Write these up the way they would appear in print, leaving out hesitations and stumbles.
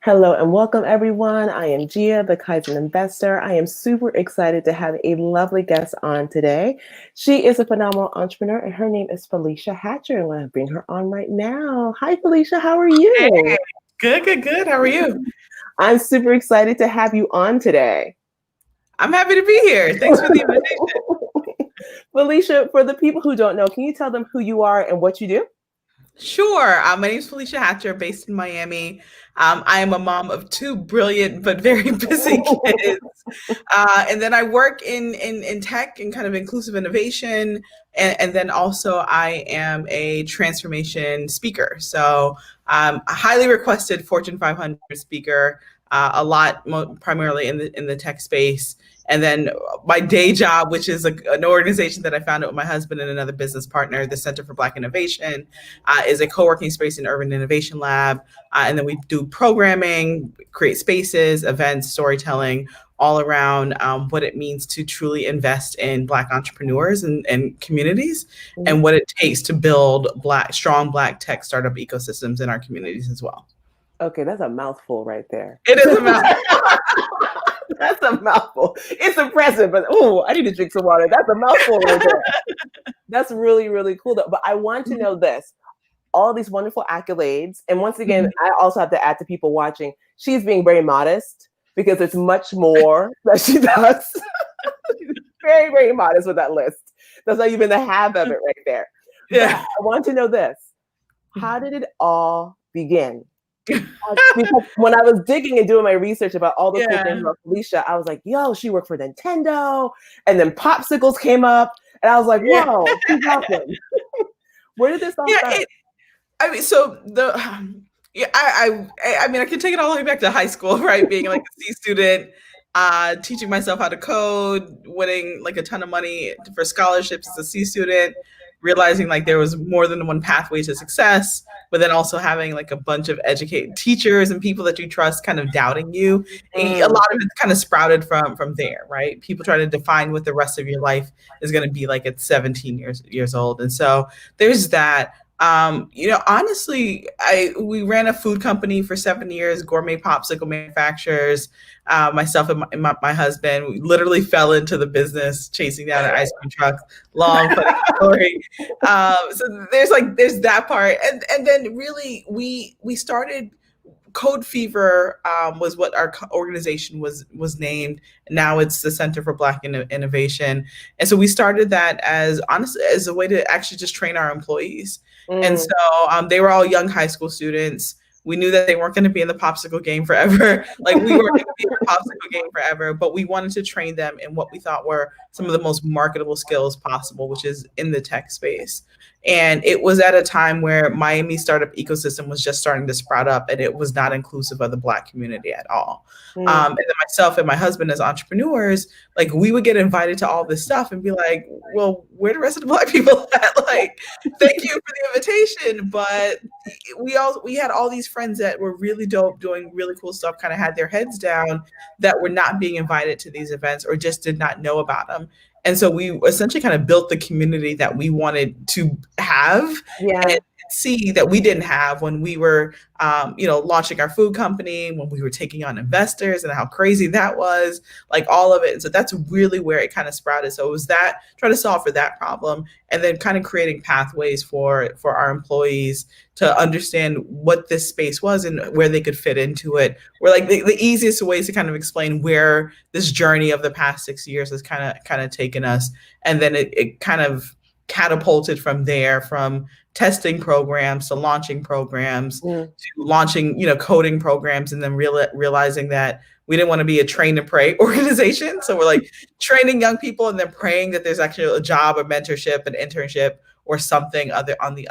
Hello and welcome everyone. I am Gia, the Kaizen Investor. I am super excited to have a lovely guest on today. She is a phenomenal entrepreneur and her name is Felecia Hatcher. I'm going to bring her on right now. Hi Felecia, how are you? Hey, good. How are you? I'm super excited to have you on today. I'm happy to be here. Thanks for the invitation. Felecia, for the people who don't know, can you tell them who you are and what you do? Sure. My name is Felecia Hatcher, based in Miami. I am a mom of two brilliant but very busy kids. And then I work in tech and kind of inclusive innovation. And then also I am a transformation speaker. So a highly requested Fortune 500 speaker, primarily in the tech space. And then my day job, which is an organization that I founded with my husband and another business partner, the Center for Black Innovation, is a co-working space and urban innovation lab. And then we do programming, create spaces, events, storytelling, all around what it means to truly invest in Black entrepreneurs and communities, and what it takes to build strong Black tech startup ecosystems in our communities as well. Okay, that's a mouthful right there. It is a mouthful. That's a mouthful. It's impressive, but I need to drink some water. That's a mouthful right there. That's really, really cool though. But I want to know this. All these wonderful accolades. And once again, I also have to add to people watching, she's being very modest because it's much more that she does. She's very, very modest with that list. That's not even the half of it right there. Yeah. But I want to know this. How did it all begin? Because when I was digging and doing my research about all the cool things about Felecia, I was like, yo, she worked for Nintendo, and then popsicles came up, and I was like, whoa, she's awesome. Where did this all start? I mean, I can take it all the way back to high school, right? Being like a C student, teaching myself how to code, winning like a ton of money for scholarships as a C student, realizing like there was more than one pathway to success, but then also having like a bunch of educated teachers and people that you trust kind of doubting you. A lot of it's kind of sprouted from there, right? People try to define what the rest of your life is going to be like at 17 years old. And so there's that. Honestly, we ran a food company for 7 years, gourmet popsicle manufacturers. Myself and my husband, we literally fell into the business chasing down an ice cream truck. Long, funny story. So there's that part, and then really we started. Code Fever was what our organization was named. Now it's the Center for Black Innovation, and so we started that as a way to actually just train our employees. And so they were all young high school students. We knew that they weren't going to be in the popsicle game forever. Like we weren't going to be in the popsicle game forever, but we wanted to train them in what we thought were some of the most marketable skills possible, which is in the tech space. And it was at a time where Miami startup ecosystem was just starting to sprout up, and it was not inclusive of the Black community at all. And then myself and my husband as entrepreneurs, like we would get invited to all this stuff and be like, well, where the rest of the Black people at? Like, thank you for the invitation. But we had all these friends that were really dope, doing really cool stuff, kind of had their heads down, that were not being invited to these events or just did not know about them. And so we essentially kind of built the community that we wanted to have and see that we didn't have when we were, launching our food company, when we were taking on investors and how crazy that was, like all of it. And so that's really where it kind of sprouted. So it was that, try to solve for that problem, and then kind of creating pathways for our employees to understand what this space was and where they could fit into it. We're like the easiest ways to kind of explain where this journey of the past 6 years has kind of taken us. And then it kind of catapulted from there, from testing programs to launching programs to launching, coding programs, and then realizing that we didn't want to be a train and pray organization. So we're like training young people and then praying that there's actually a job, a mentorship, an internship, or something other on the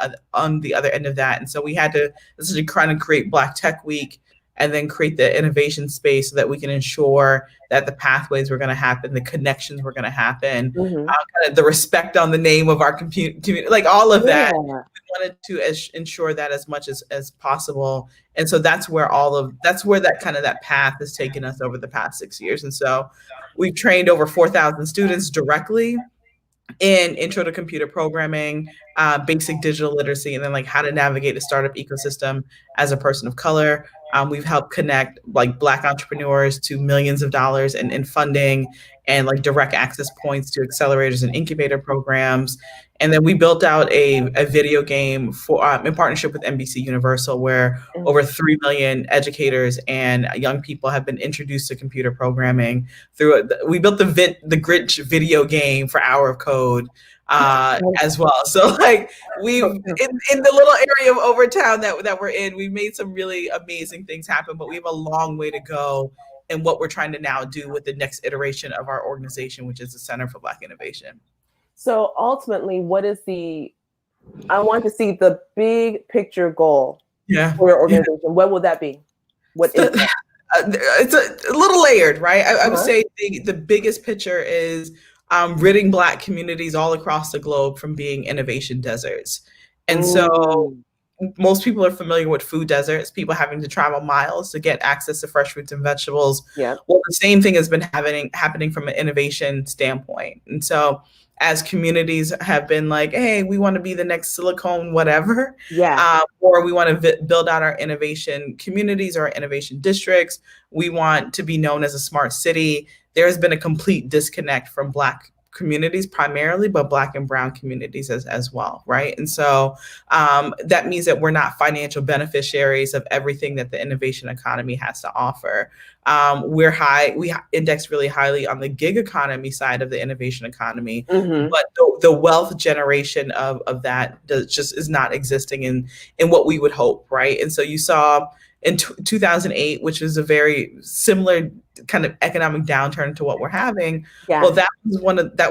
other end of that. And so we had to essentially kind of create Blacktech Week and then create the innovation space so that we can ensure that the pathways were going to happen, the connections were going to happen, kind of the respect on the name of our community, like all of that. We wanted to ensure that as much as possible. And so that's where that path has taken us over the past 6 years. And so we've trained over 4,000 students directly in intro to computer programming, basic digital literacy, and then like how to navigate a startup ecosystem as a person of color. We've helped connect like Black entrepreneurs to millions of dollars in funding and like direct access points to accelerators and incubator programs. And then we built out a video game for in partnership with NBC Universal, where over 3 million educators and young people have been introduced to computer programming through it. We built the Grinch video game for Hour of Code as well. So like we've in the little area of Overtown that we're in, we've made some really amazing things happen, but we have a long way to go in what we're trying to now do with the next iteration of our organization, which is the Center for Black Innovation. So ultimately, I want to see the big picture goal for your organization. Yeah. What will that be? What is that? It's a little layered, right? I would say the biggest picture is ridding Black communities all across the globe from being innovation deserts. And so most people are familiar with food deserts, people having to travel miles to get access to fresh fruits and vegetables. Yeah. Well, the same thing has been happening from an innovation standpoint. And so as communities have been like, hey, we want to be the next Silicon whatever, or we want to build out our innovation communities or our innovation districts, we want to be known as a smart city. There has been a complete disconnect from Black communities primarily, but Black and brown communities as well, right? And so that means that we're not financial beneficiaries of everything that the innovation economy has to offer. We index really highly on the gig economy side of the innovation economy, but the wealth generation of that just is not existing in what we would hope, right? And so you saw in 2008, which was a very similar kind of economic downturn to what we're having. Yeah. Well, that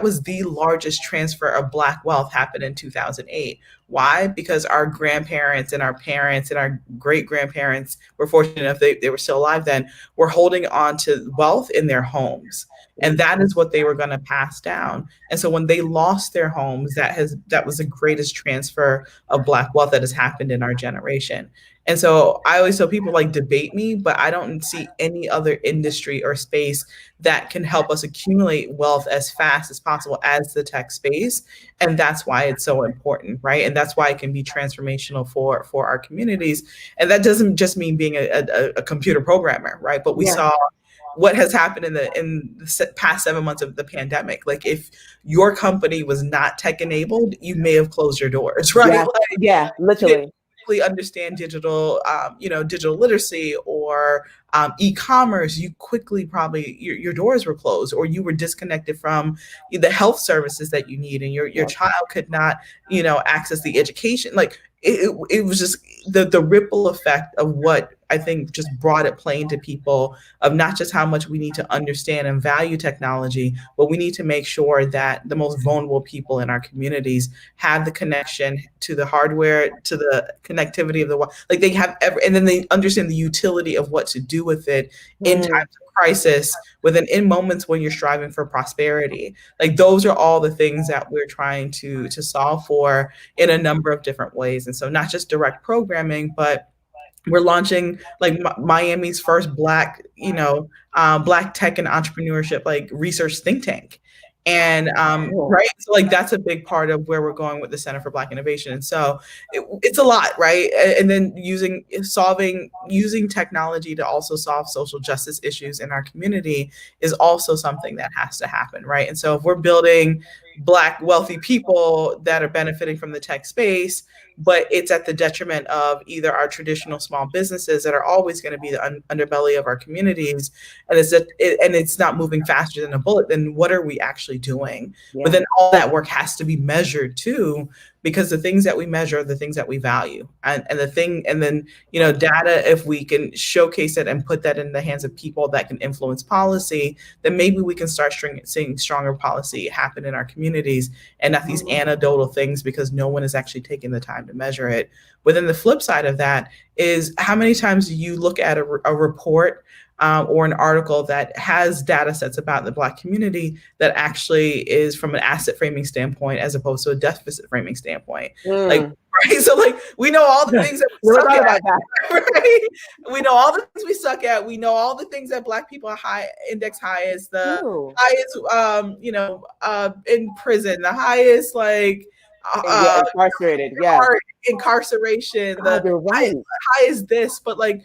was the largest transfer of Black wealth happened in 2008. Why? Because our grandparents and our parents and our great grandparents were fortunate enough they were still alive then, were holding on to wealth in their homes. And that is what they were going to pass down. And so when they lost their homes, that was the greatest transfer of Black wealth that has happened in our generation. And so I always tell people, like, debate me, but I don't see any other industry or space that can help us accumulate wealth as fast as possible as the tech space. And that's why it's so important, right? And that's why it can be transformational for our communities. And that doesn't just mean being a computer programmer, right? But we saw what has happened in the past 7 months of the pandemic. Like, if your company was not tech enabled, you may have closed your doors, right? Literally. Understand digital literacy or e-commerce, you quickly probably your doors were closed, or you were disconnected from the health services that you need, and your child could not access the education. Like it was just the ripple effect of what I think just brought it plain to people of not just how much we need to understand and value technology, but we need to make sure that the most vulnerable people in our communities have the connection to the hardware, to the connectivity of like they have and then they understand the utility of what to do with it in times of crisis, in moments when you're striving for prosperity. Like, those are all the things that we're trying to solve for in a number of different ways. And so not just direct programming, but we're launching like Miami's first Black tech and entrepreneurship like research think tank. And right, so like that's a big part of where we're going with the Center for Black Innovation. And so it's a lot, right? And then using technology to also solve social justice issues in our community is also something that has to happen, right? And so if we're building Black wealthy people that are benefiting from the tech space, but it's at the detriment of either our traditional small businesses that are always going to be the underbelly of our communities, and it's not moving faster than a bullet, then what are we actually doing? Yeah. But then all that work has to be measured too, because the things that we measure are the things that we value. And then data, if we can showcase it and put that in the hands of people that can influence policy, then maybe we can start seeing stronger policy happen in our communities, and not these anecdotal things because no one is actually taking the time to measure it. But then the flip side of that is, how many times do you look at a report or an article that has data sets about the Black community that actually is from an asset framing standpoint as opposed to a deficit framing standpoint? Like, right? So like, we know all the things that we suck at, right? We know all the things we suck at. We know all the things that Black people are index highest, the highest, in prison, the highest, like, incarcerated, incarceration, the highest this, but like,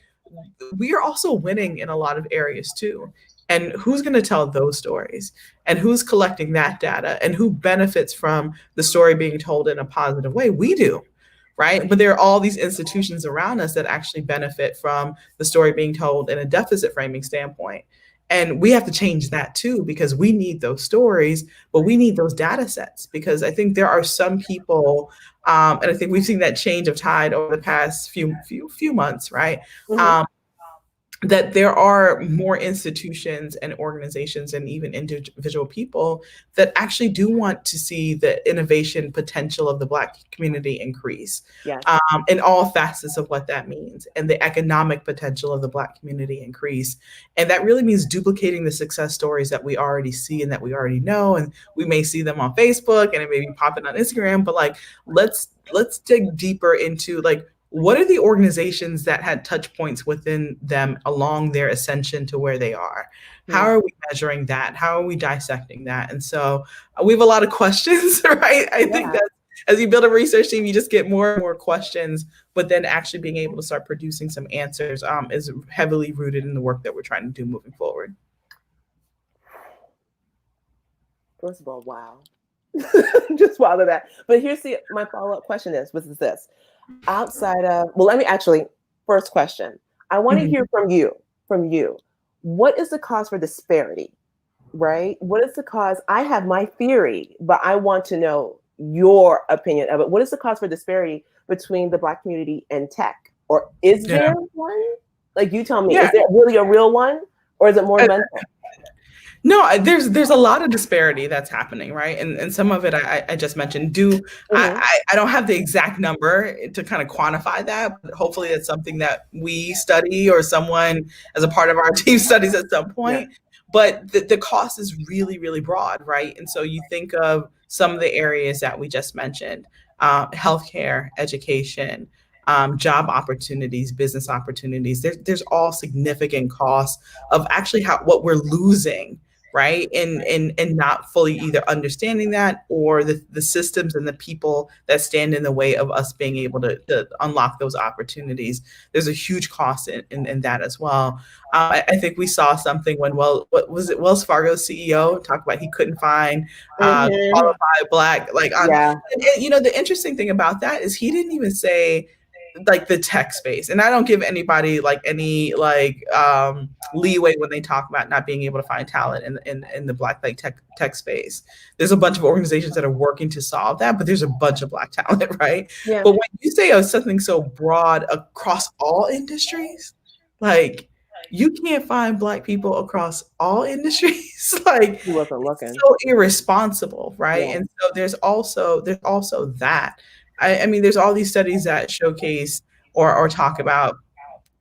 we are also winning in a lot of areas too. And who's going to tell those stories, and who's collecting that data, and who benefits from the story being told in a positive way? We do, right? But there are all these institutions around us that actually benefit from the story being told in a deficit framing standpoint. And we have to change that too, because we need those stories, but we need those data sets, because I think there are some people, and I think we've seen that change of tide over the past few months, right? Mhm. That there are more institutions and organizations and even individual people that actually do want to see the innovation potential of the Black community increase, Yes. in all facets of what that means, and the economic potential of the Black community increase. And that really means duplicating the success stories that we already see and that we already know. And we may see them on Facebook and it may be popping on Instagram, but like, let's dig deeper into like, what are the organizations that had touch points within them along their ascension to where they are? How are we measuring that? How are we dissecting that? And so we have a lot of questions, right? I think that as you build a research team, you just get more and more questions, but then actually being able to start producing some answers is heavily rooted in the work that we're trying to do moving forward. First of all, wow. Just swallow that. But here's my follow-up question is this. Outside of, well, let me actually, first question. I want to hear from you. What is the cause for disparity, right? What is the cause? I have my theory, but I want to know your opinion of it. What is the cause for disparity between the Black community and tech? Or is there one? Like, you tell me, is there really a real one? Or is it more mental? No, there's a lot of disparity that's happening, right? And some of it I just mentioned. I don't have the exact number to kind of quantify that, but hopefully it's something that we study or someone as a part of our team studies at some point. Yeah. But the cost is really, really broad, right? And so you think of some of the areas that we just mentioned, healthcare, education, job opportunities, business opportunities. There's all significant costs of actually what we're losing, right? And not fully either understanding that, or the systems and the people that stand in the way of us being able to unlock those opportunities. There's a huge cost in that as well. I think we saw something when, what was it, Wells Fargo CEO talked about he couldn't find qualified Black, and, you know, the interesting thing about that is he didn't even say like the tech space. And I don't give anybody like any leeway when they talk about not being able to find talent in the Black tech space. There's a bunch of organizations that are working to solve that, but there's a bunch of Black talent, right? Yeah. But when you say something so broad across all industries, like you can't find Black people across all industries. Like he wasn't looking. So irresponsible, right? Yeah. And so there's also that. I mean, there's all these studies that showcase or talk about,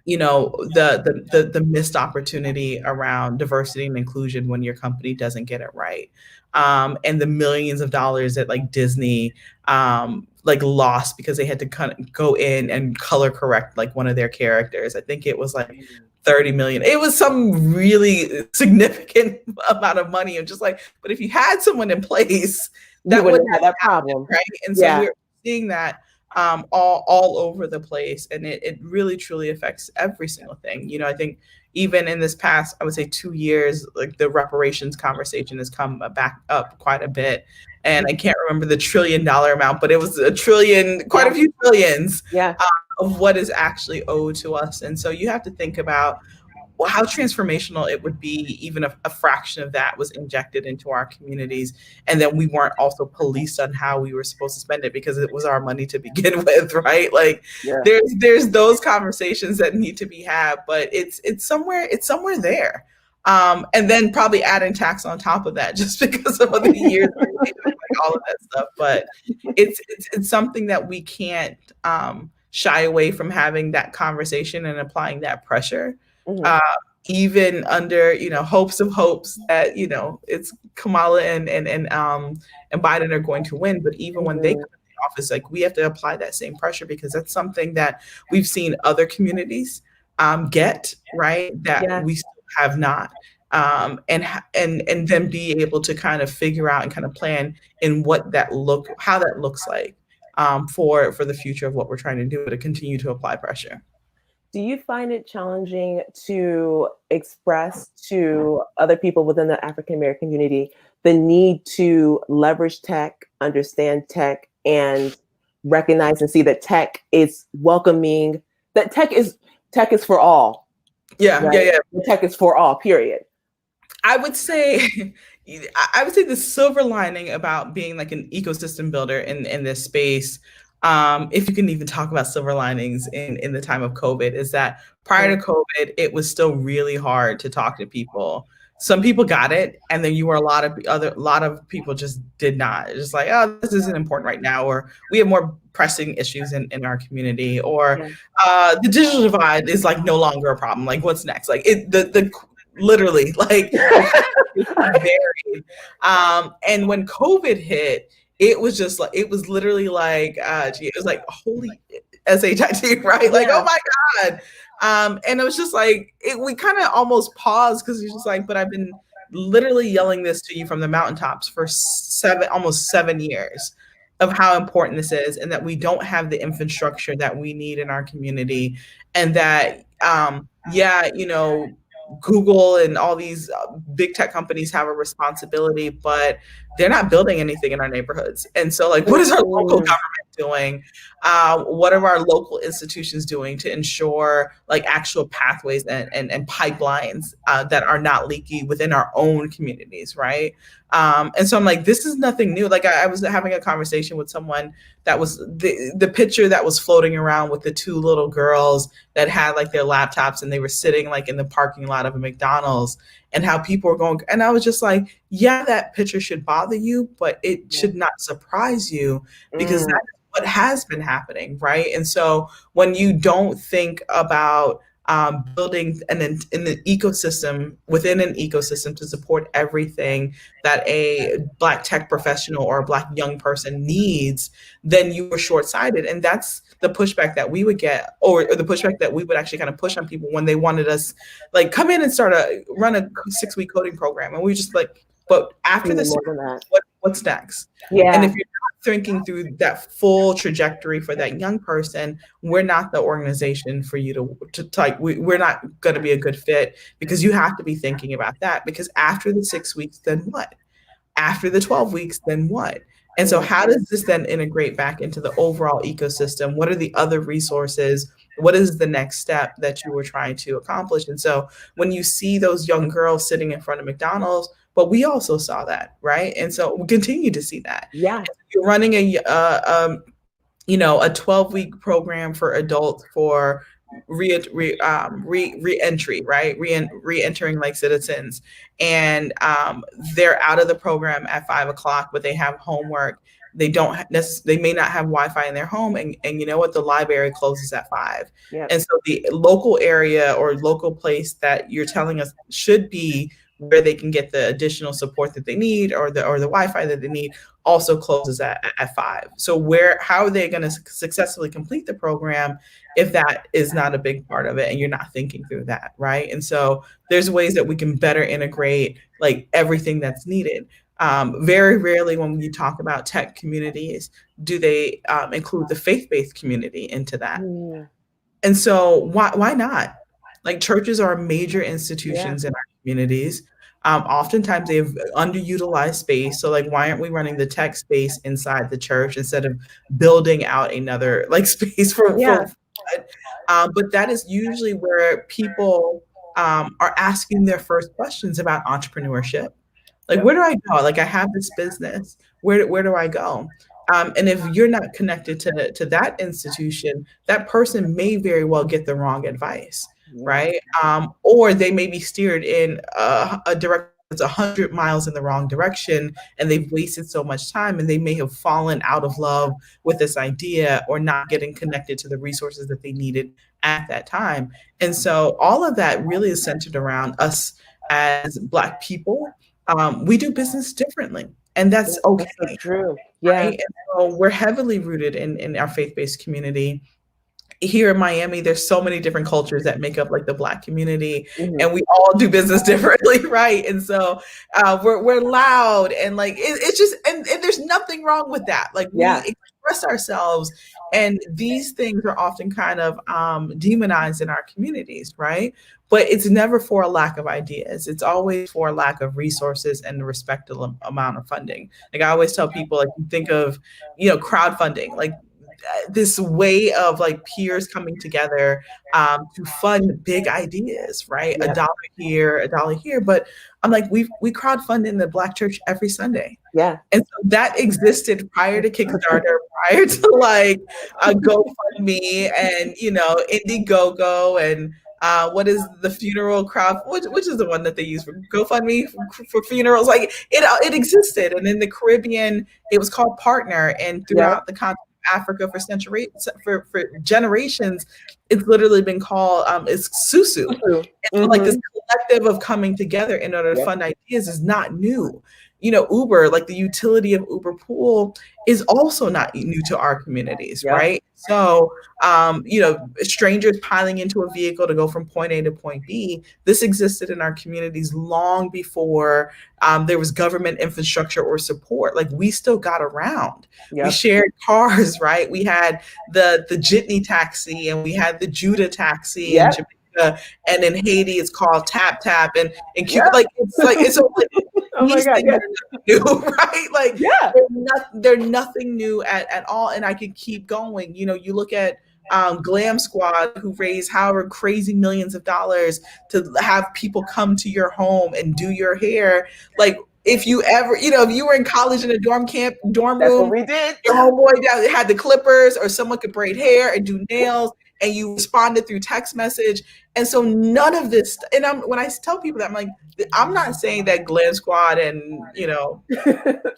you know, the missed opportunity around diversity and inclusion when your company doesn't get it right, and the millions of dollars that like Disney lost because they had to kind of go in and color correct like one of their characters. I think it was like 30 million. It was some really significant amount of money, and just like, but if you had someone in place, that wouldn't have that problem, right? And so we're seeing that all over the place, and it really truly affects every single thing. You know, I think even in this past, I would say 2 years, like the reparations conversation has come back up quite a bit. And I can't remember the $1 trillion amount, but it was a trillion, quite a few trillions of what is actually owed to us. And so you have to think about how transformational it would be even a fraction of that was injected into our communities, and then we weren't also policed on how we were supposed to spend it because it was our money to begin with, right? Like there's those conversations that need to be had, but it's somewhere there. And then probably adding tax on top of that just because of the years like all of that stuff. But it's something that we can't shy away from having that conversation and applying that pressure. Even under, you know, hopes that, you know, it's Kamala and Biden are going to win. But even when they come to the office, like we have to apply that same pressure, because that's something that we've seen other communities get, right, that we still have not. And then be able to kind of figure out and kind of plan in how that looks like for the future of what we're trying to do, to continue to apply pressure. Do you find it challenging to express to other people within the African American community the need to leverage tech, understand tech, and recognize and see that tech is welcoming, that tech is for all? Yeah, right? yeah, yeah. The tech is for all, period. I would say the silver lining about being like an ecosystem builder in this space, if you can even talk about silver linings in the time of COVID, is that prior to COVID, it was still really hard to talk to people. Some people got it, and then you were a lot of people just did not. It's just like, oh, this isn't important right now, or we have more pressing issues in our community, or the digital divide is like no longer a problem. Like, what's next? Like the literally like varied. And when COVID hit, it was just like, it was literally like, it was like, holy SHIT, right? Like, oh my God. And it was just like, we kind of almost paused because it's just like, but I've been literally yelling this to you from the mountaintops for almost 7 years of how important this is, and that we don't have the infrastructure that we need in our community. And that, Google and all these big tech companies have a responsibility, but they're not building anything in our neighborhoods. And so, like, what is our local government doing? What are our local institutions doing to ensure like actual pathways and pipelines that are not leaky within our own communities, right? And so I'm like, this is nothing new. Like I was having a conversation with someone that was the picture that was floating around with the two little girls that had like their laptops and they were sitting like in the parking lot of a McDonald's, and how people were going. And I was just like, yeah, that picture should bother you, but it should not surprise you, because that's what has been happening, right? And so when you don't think about building an ecosystem within an ecosystem to support everything that a Black tech professional or a Black young person needs, then you were short-sighted. And that's the pushback that we would get, or the pushback that we would actually kind of push on people when they wanted us, like, come in and run a 6-week coding program. And we just like, but after this, what's next? Yeah. And if you're not thinking through that full trajectory for that young person, we're not the organization for you to like, we're not going to be a good fit, because you have to be thinking about that. Because after the 6 weeks, then what? After the 12 weeks, then what? And so how does this then integrate back into the overall ecosystem? What are the other resources? What is the next step that you were trying to accomplish? And so when you see those young girls sitting in front of McDonald's, but we also saw that, right? And so we continue to see that. Yeah. You're running a 12-week program for adults for re-entry, right? Re-entering like citizens. And they're out of the program at 5 o'clock, but they have homework. They may not have Wi-Fi in their home. And you know what? The library closes at 5. Yep. And so the local area or local place that you're telling us should be where they can get the additional support that they need, or the Wi-Fi that they need, also closes at 5. So how are they going to successfully complete the program if that is not a big part of it and you're not thinking through that, right? And so there's ways that we can better integrate like everything that's needed. Very rarely when you talk about tech communities, do they include the faith-based community into that. And so why not? Like, churches are major institutions in our communities. Oftentimes they have underutilized space. So like, why aren't we running the tech space inside the church instead of building out another like space for but that is usually where people are asking their first questions about entrepreneurship. Like, where do I go? Like, I have this business. Where do I go? And if you're not connected to that institution, that person may very well get the wrong advice, right? Or they may be steered in a direction that's 100 miles in the wrong direction, and they've wasted so much time, and they may have fallen out of love with this idea, or not getting connected to the resources that they needed at that time. And so all of that really is centered around us as Black people. We do business differently, and that's okay. That's true. Yeah. Right? And so we're heavily rooted in our faith-based community. Here in Miami, there's so many different cultures that make up like the Black community, and we all do business differently, right? And so we're loud, and like it's just, and there's nothing wrong with that. Like, we express express ourselves. And these things are often kind of demonized in our communities, right? But it's never for a lack of ideas. It's always for a lack of resources and the respective amount of funding. Like I always tell people, like you think of, crowdfunding, like this way of like peers coming together to fund big ideas, right? Yeah. A dollar here, a dollar here. But I'm like, we crowdfund in the Black church every Sunday. Yeah. And so that existed prior to Kickstarter, prior to like a GoFundMe and, Indiegogo and what is the funeral crowd, which is the one that they use for GoFundMe for funerals. Like it existed. And in the Caribbean, it was called Partner. And throughout the continent of Africa for generations, it's literally been called it's Susu. And so like this collective of coming together in order to fund ideas is not new. Uber, like the utility of Uber Pool is also not new to our communities, right? So, strangers piling into a vehicle to go from point A to point B, this existed in our communities long before there was government infrastructure or support. Like we still got around. We shared cars, right? We had the jitney taxi and we had the Judah taxi in Jamaica, and in Haiti it's called Tap Tap, and in Cuba, it's oh my God, new, right? Like they're nothing new at all. And I could keep going. You look at Glam Squad, who raised however crazy millions of dollars to have people come to your home and do your hair. Like if you ever, if you were in college in a dorm room, that's what we did. Your homeboy had the clippers, or someone could braid hair and do nails, and you responded through text message. And so none of this, and when I tell people that, I'm like, I'm not saying that Glam Squad and,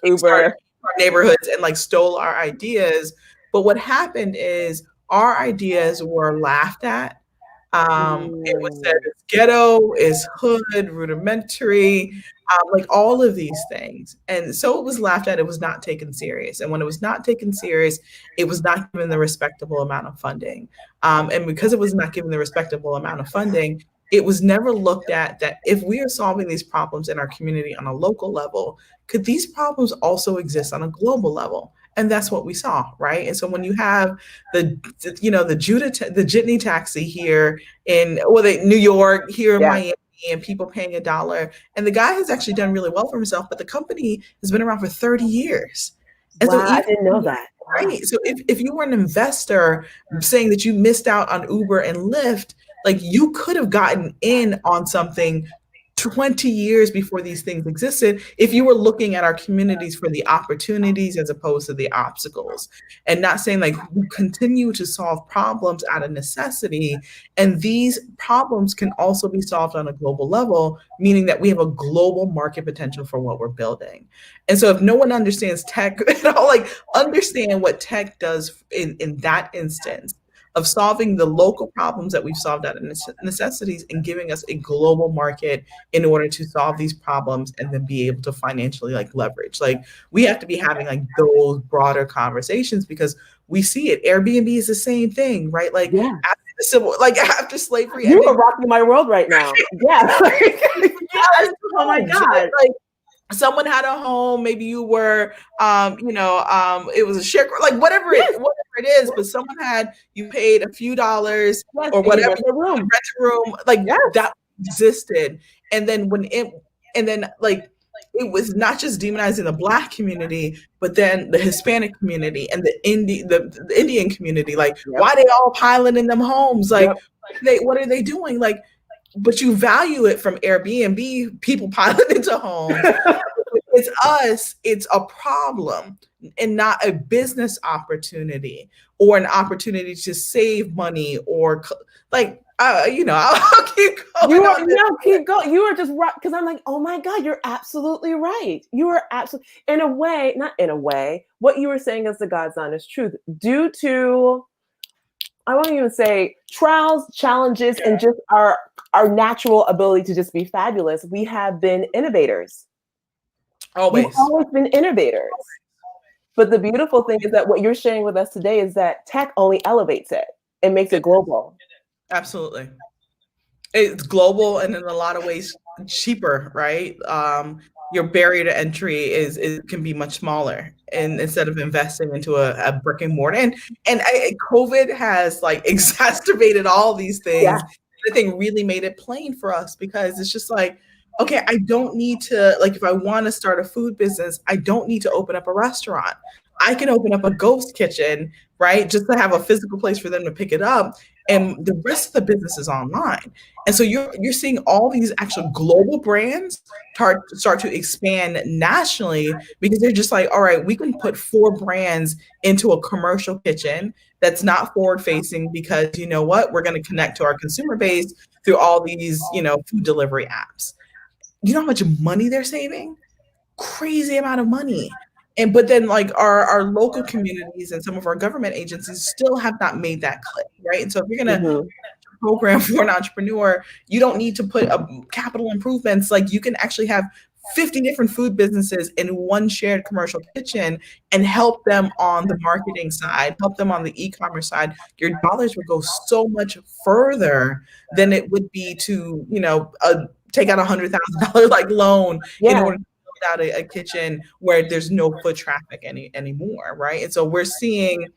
Uber neighborhoods and like stole our ideas. But what happened is our ideas were laughed at. It was said it's ghetto, it's hood, rudimentary, like all of these things. And so it was laughed at, it was not taken serious. And when it was not taken serious, it was not given the respectable amount of funding. And because it was not given the respectable amount of funding, it was never looked at that if we are solving these problems in our community on a local level, could these problems also exist on a global level? And that's what we saw, right? And so when you have the jitney taxi here in New York, here in Miami, and people paying $1, and the guy has actually done really well for himself, but the company has been around for 30 years. And so I didn't know that. Right. So if you were an investor saying that you missed out on Uber and Lyft, like you could have gotten in on something 20 years before these things existed if you were looking at our communities for the opportunities as opposed to the obstacles, and not saying like we continue to solve problems out of necessity, and these problems can also be solved on a global level, meaning that we have a global market potential for what we're building. And so if no one understands tech, like understand what tech does in that instance of solving the local problems that we've solved out of necessities and giving us a global market in order to solve these problems and then be able to financially like leverage. Like we have to be having like those broader conversations, because we see it. Airbnb is the same thing, right? Like after slavery. You are rocking my world right now. Oh my God. Like, someone had a home, maybe you were, it was a share, like whatever it is, but someone you paid a few dollars or whatever, rent a room, like that existed. And then it was not just demonizing the Black community, but then the Hispanic community and the Indian community. Like, why they all piling in them homes? Like, what are they doing? Like, but you value it from Airbnb, people piling into homes. It's us, it's a problem and not a business opportunity or an opportunity to save money or I'll keep going. Keep going. You are just right. Because I'm like, oh my God, you're absolutely right. You are absolutely, what you were saying is the God's honest truth. Due to, I won't even say trials, challenges, and just our natural ability to just be fabulous, we have been innovators. Always. We've always been innovators. But the beautiful thing is that what you're sharing with us today is that tech only elevates it and makes it global. Absolutely. It's global and in a lot of ways cheaper, right? your barrier to entry is can be much smaller, and instead of investing into a brick and mortar. And COVID has like exacerbated all these things. Yeah. I think really made it plain for us, because it's just like, okay, I don't need to, like, if I want to start a food business, I don't need to open up a restaurant. I can open up a ghost kitchen, right? Just to have a physical place for them to pick it up. And the rest of the business is online. And so you're seeing all these actual global brands start to expand nationally, because they're just like, all right, we can put 4 brands into a commercial kitchen that's not forward facing, because you know what? We're going to connect to our consumer base through all these, food delivery apps. You know how much money they're saving? Crazy amount of money. But then like our local communities and some of our government agencies still have not made that click, right? And so if you're going to program for an entrepreneur, you don't need to put capital improvements. Like, you can actually have 50 different food businesses in one shared commercial kitchen and help them on the marketing side, help them on the e-commerce side. Your dollars would go so much further than it would be to, take out $100,000 like loan in order to build out a kitchen where there's no foot traffic anymore, right? And so we're seeing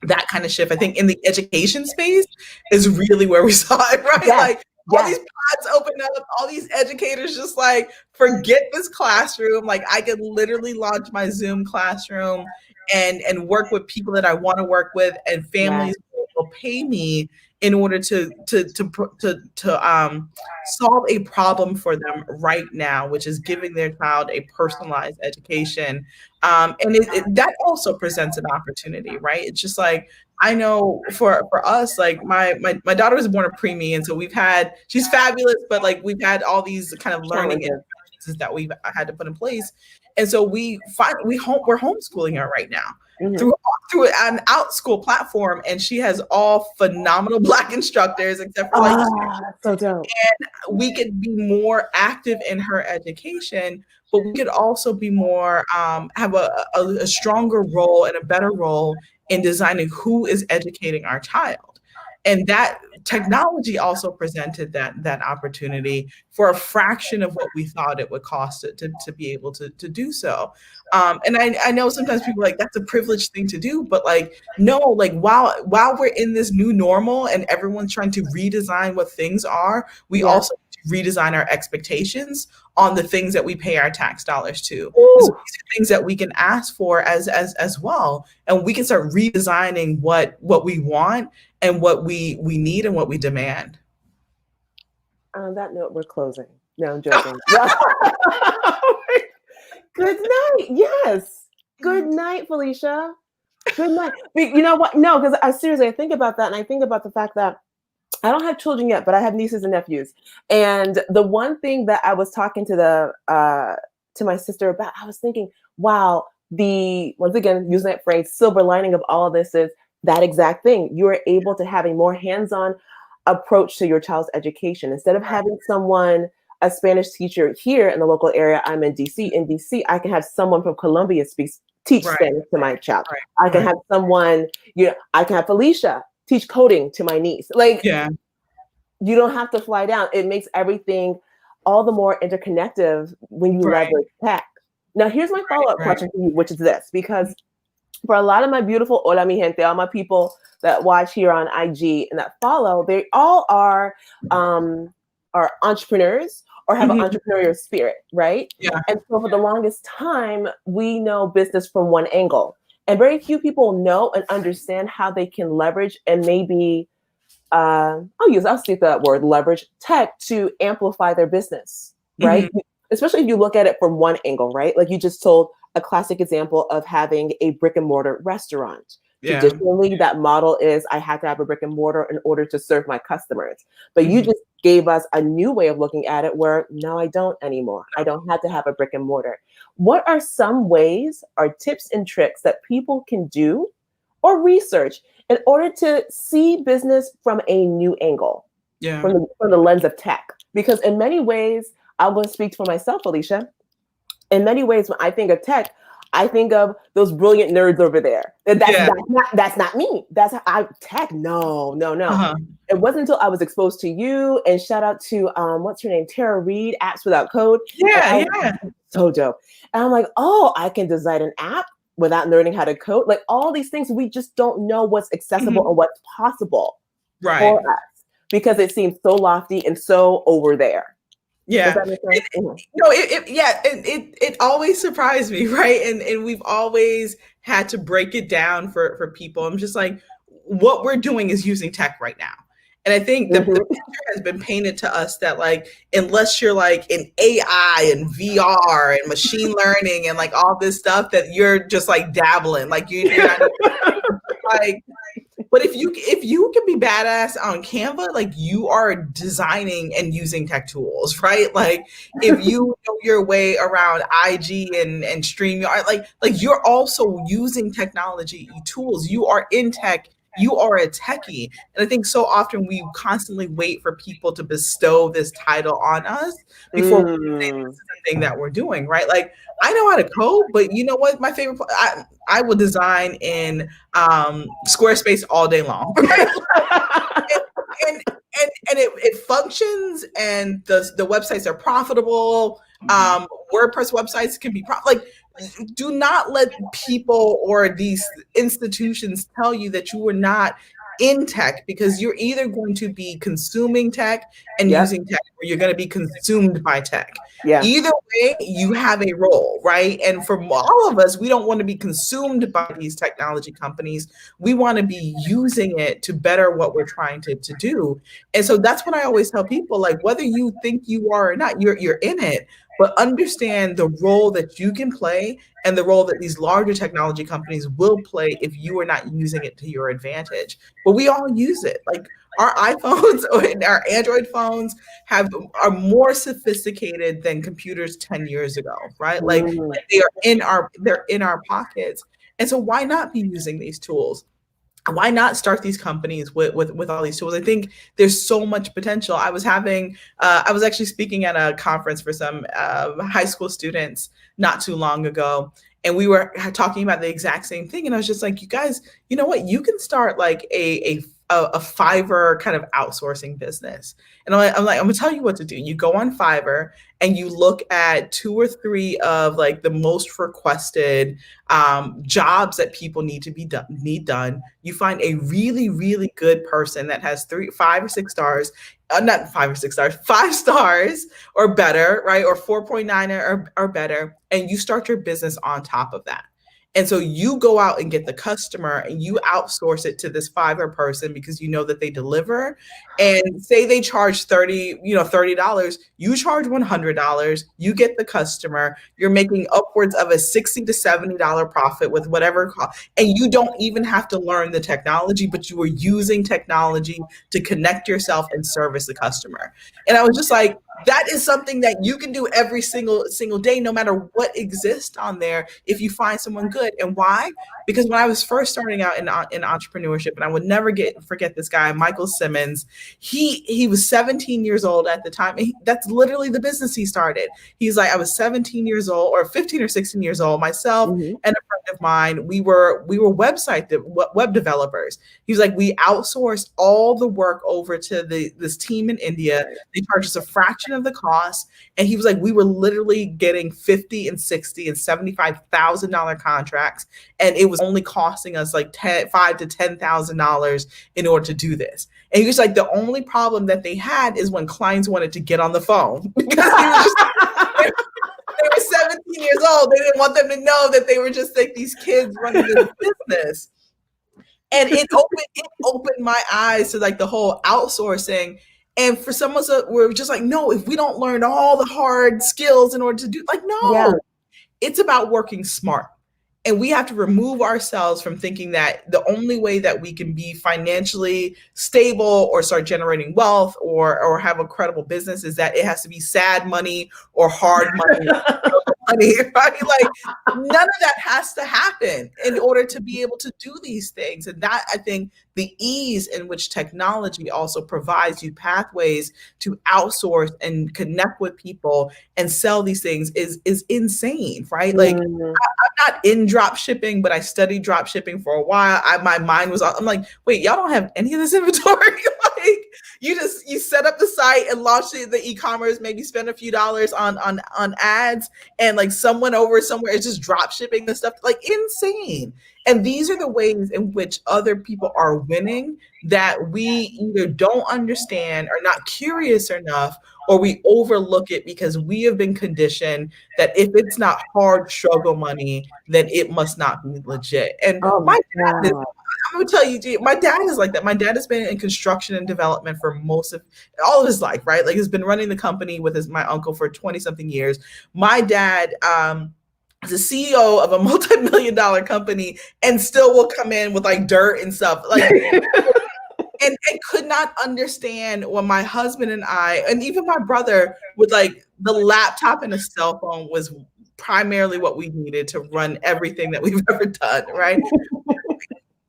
that kind of shift. I think in the education space is really where we saw it, right? Like, all these pods open up, all these educators just like, forget this classroom. Like, I could literally launch my Zoom classroom and work with people that I want to work with, and families will pay me in order to solve a problem for them right now, which is giving their child a personalized education. And that also presents an opportunity, right? It's just like, I know for us, like my daughter was born a preemie, and so she's fabulous, but like we've had all these kind of learning interventions that we've had to put in place. And so we're homeschooling her right now through an out-school platform, and she has all phenomenal Black instructors, except for like, so dope. And we could be more active in her education, but we could also be more have a stronger role and a better role in designing who is educating our child. And that technology also presented that opportunity for a fraction of what we thought it would cost it to be able to do so. And I know sometimes people are like, that's a privileged thing to do, but like, no, like while we're in this new normal and everyone's trying to redesign what things are, we also redesign our expectations on the things that we pay our tax dollars to. So these are things that we can ask for as well, and we can start redesigning what we want and what we need and what we demand. On that note, we're closing. No, I'm joking. Good night. Yes. Good night, Felecia. Good night. But you know what? No, because I think about that, and I think about the fact that I don't have children yet, but I have nieces and nephews. And the one thing that I was talking to my sister about, I was thinking, wow, once again, using that phrase, silver lining of all of this is that exact thing. You are able to have a more hands-on approach to your child's education. Instead of having a Spanish teacher here in the local area, I'm in DC. In DC, I can have someone from Colombia teach Spanish to my child. I can have someone, I can have Felecia teach coding to my niece. Like, you don't have to fly down. It makes everything all the more interconnected when you leverage tech. Now, here's my follow-up question to you, which is this, because for a lot of my beautiful hola mi gente, all my people that watch here on IG and that follow, they all are entrepreneurs or have an entrepreneurial spirit, right? Yeah. And so for the longest time, we know business from one angle. And very few people know and understand how they can leverage and maybe, I'll stick that word, leverage tech to amplify their business, right? Especially if you look at it from one angle, right? Like you just told a classic example of having a brick and mortar restaurant. Traditionally, that model is I have to have a brick and mortar in order to serve my customers. But you just gave us a new way of looking at it where no, I don't anymore. I don't have to have a brick and mortar. What are some ways or tips and tricks that people can do or research in order to see business from a new angle, from the lens of tech? Because in many ways, I'm going to speak for myself, Felecia. In many ways, when I think of tech, I think of those brilliant nerds over there. That's not me. That's tech. No. Uh-huh. It wasn't until I was exposed to you, and shout out to what's her name, Tara Reid, Apps Without Code. Yeah. So dope. And I'm like, oh, I can design an app without learning how to code. Like all these things, we just don't know what's accessible and what's possible for us because it seems so lofty and so over there. Yeah. It always surprised me, right? And we've always had to break it down for people. I'm just like, what we're doing is using tech right now. And I think the picture has been painted to us that like, unless you're like in AI and VR and machine learning and like all this stuff, that you're just like dabbling, like you're not like. But if you can be badass on Canva, like you are designing and using tech tools, right? Like if you know your way around IG and StreamYard, like you're also using technology tools. You are in tech. You are a techie. And I think so often we constantly wait for people to bestow this title on us before we say this is the thing that we're doing, right? Like I know how to code, but you know what? My favorite, I will design in Squarespace all day long. Right? and it functions, and the websites are profitable. WordPress websites can be like. Do not let people or these institutions tell you that you are not in tech, because you're either going to be consuming tech and using tech, or you're going to be consumed by tech. Either way, you have a role, right? And for all of us, we don't want to be consumed by these technology companies. We want to be using it to better what we're trying to do. And so that's what I always tell people, like whether you think you are or not, you're in it. But understand the role that you can play and the role that these larger technology companies will play if you are not using it to your advantage. But we all use it. Like our iPhones or our Android phones are more sophisticated than computers 10 years ago, right? Like they're in our pockets. And so why not be using these tools? Why not start these companies with all these tools? I think there's so much potential. I was actually speaking at a conference for some high school students not too long ago, and we were talking about the exact same thing. And I was just like, you guys, you know what? You can start like a Fiverr kind of outsourcing business. And I'm gonna tell you what to do. You go on Fiverr and you look at 2 or 3 of like the most requested jobs that people need done. You find a really, really good person that has 5 or 6 stars, not 5 or 6 stars, 5 stars or better, right? Or 4.9 or better. And you start your business on top of that. And so you go out and get the customer and you outsource it to this Fiverr person because you know that they deliver. And say they charge $30, you charge $100, you get the customer, you're making upwards of a $60 to $70 profit with whatever cost. And you don't even have to learn the technology, but you are using technology to connect yourself and service the customer. And I was just like, that is something that you can do every single day, no matter what exists on there, if you find someone good. And why? Because when I was first starting out in entrepreneurship, and I would never forget this guy, Michael Simmons, he was 17 years old at the time. That's literally the business he started. He's like, I was 17 years old, or 15 or 16 years old, myself and a friend of mine, we were web developers. He was like, we outsourced all the work over to this team in India. They charged us a fraction of the cost. And he was like, we were literally getting $50 and $60 and $75,000 contracts. And it was only costing us like $5,000 to $10,000 in order to do this. And he was like, the only problem that they had is when clients wanted to get on the phone, because they were 17 years old. They didn't want them to know that they were just like these kids running this business. And it opened my eyes to like the whole outsourcing. And for some of us, we're just like, no, if we don't learn all the hard skills in order to do, like, no, it's about working smart. And we have to remove ourselves from thinking that the only way that we can be financially stable or start generating wealth or have a credible business is that it has to be sad money or hard money. money, right? Like none of that has to happen in order to be able to do these things. And that, I think, the ease in which technology also provides you pathways to outsource and connect with people and sell these things is insane, right? Like I'm not in drop shipping, but I studied drop shipping for a while. My mind was, I'm like, wait, y'all don't have any of this inventory? Like you set up the site and launch the e-commerce, maybe spend a few dollars on ads, and like someone over somewhere is just drop shipping the stuff, like insane. And these are the ways in which other people are winning that we either don't understand or not curious enough, or we overlook it because we have been conditioned that if it's not hard struggle money, then it must not be legit. And my dad is, I'm gonna tell you, my dad is like that. My dad has been in construction and development for all of his life, right? Like he's been running the company with my uncle for 20 something years. My dad, is a CEO of a multi-million-dollar company and still will come in with like dirt and stuff. Like and could not understand when my husband and I, and even my brother, would like the laptop and a cell phone was primarily what we needed to run everything that we've ever done, right?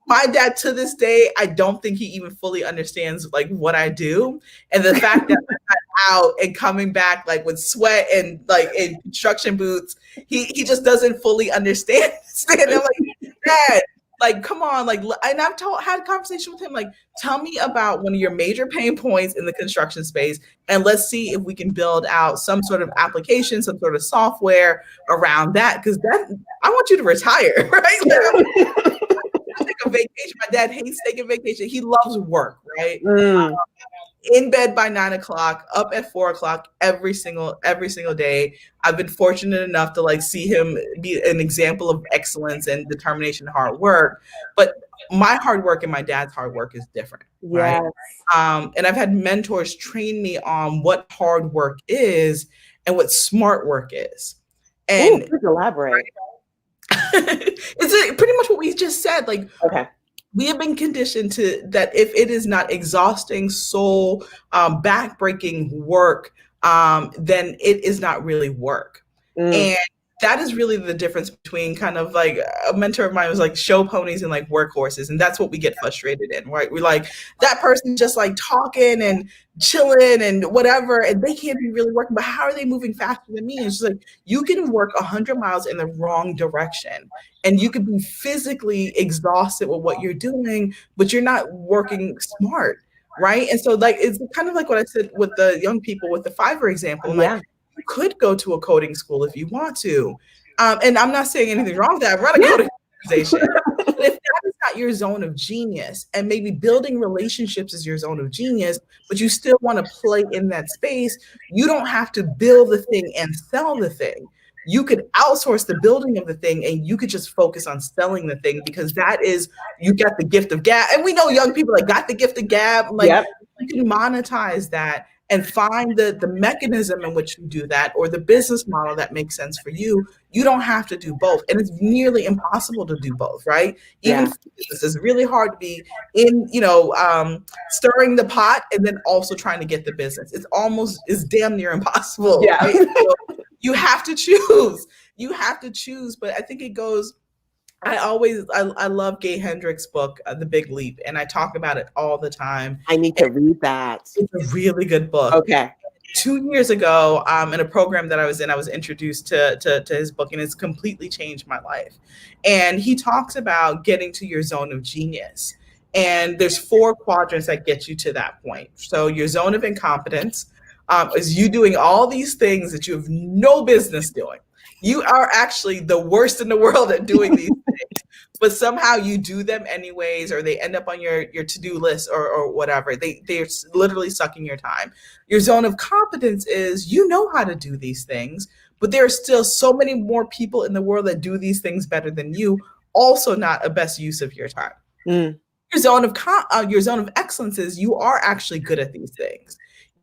My dad, to this day, I don't think he even fully understands like what I do. And the fact that I'm out and coming back like with sweat and like in construction boots, he just doesn't fully understand. I'm like, Dad, like, come on, like, and I've had a conversation with him, like, tell me about one of your major pain points in the construction space, and let's see if we can build out some sort of application, some sort of software around that, because I want you to retire, right? Like, take a vacation. My dad hates taking vacation. He loves work, right? In bed by 9 o'clock, up at 4 o'clock every single day. I've been fortunate enough to like see him be an example of excellence and determination and hard work. But my hard work and my dad's hard work is different, right? And I've had mentors train me on what hard work is and what smart work is. And please elaborate. It's pretty much what we just said. Like, we have been conditioned to that if it is not exhausting, soul backbreaking work, then it is not really work. And that is really the difference between kind of like a mentor of mine was like show ponies and like workhorses. And that's what we get frustrated in, right? We're like, that person just like talking and chilling and whatever, and they can't be really working, but how are they moving faster than me? And it's like, you can work 100 miles in the wrong direction and you could be physically exhausted with what you're doing, but you're not working smart, right? And so like, it's kind of like what I said with the young people with the Fiverr example. Like, you could go to a coding school if you want to. And I'm not saying anything wrong with that. Run a coding organization. But if that is not your zone of genius, and maybe building relationships is your zone of genius, but you still want to play in that space, you don't have to build the thing and sell the thing. You could outsource the building of the thing and you could just focus on selling the thing, because that is, you got the gift of gab. And we know young people like got the gift of gab. Like you can monetize that and find the mechanism in which you do that, or the business model that makes sense for you. You don't have to do both. And it's nearly impossible to do both, right? Even this is really hard to be in, stirring the pot and then also trying to get the business. It's damn near impossible. Right? So you have to choose. You have to choose. But I think it goes, I love Gay Hendricks' book, The Big Leap, and I talk about it all the time. I need to read that. It's a really good book. Okay. 2 years ago, in a program that I was in, I was introduced to his book, and it's completely changed my life. And he talks about getting to your zone of genius. And there's 4 quadrants that get you to that point. So your zone of incompetence is you doing all these things that you have no business doing. You are actually the worst in the world at doing these things, but somehow you do them anyways, or they end up on your to-do list or whatever. They're literally sucking your time. Your zone of competence is you know how to do these things, but there are still so many more people in the world that do these things better than you, also not a best use of your time. Your zone of excellence is you are actually good at these things.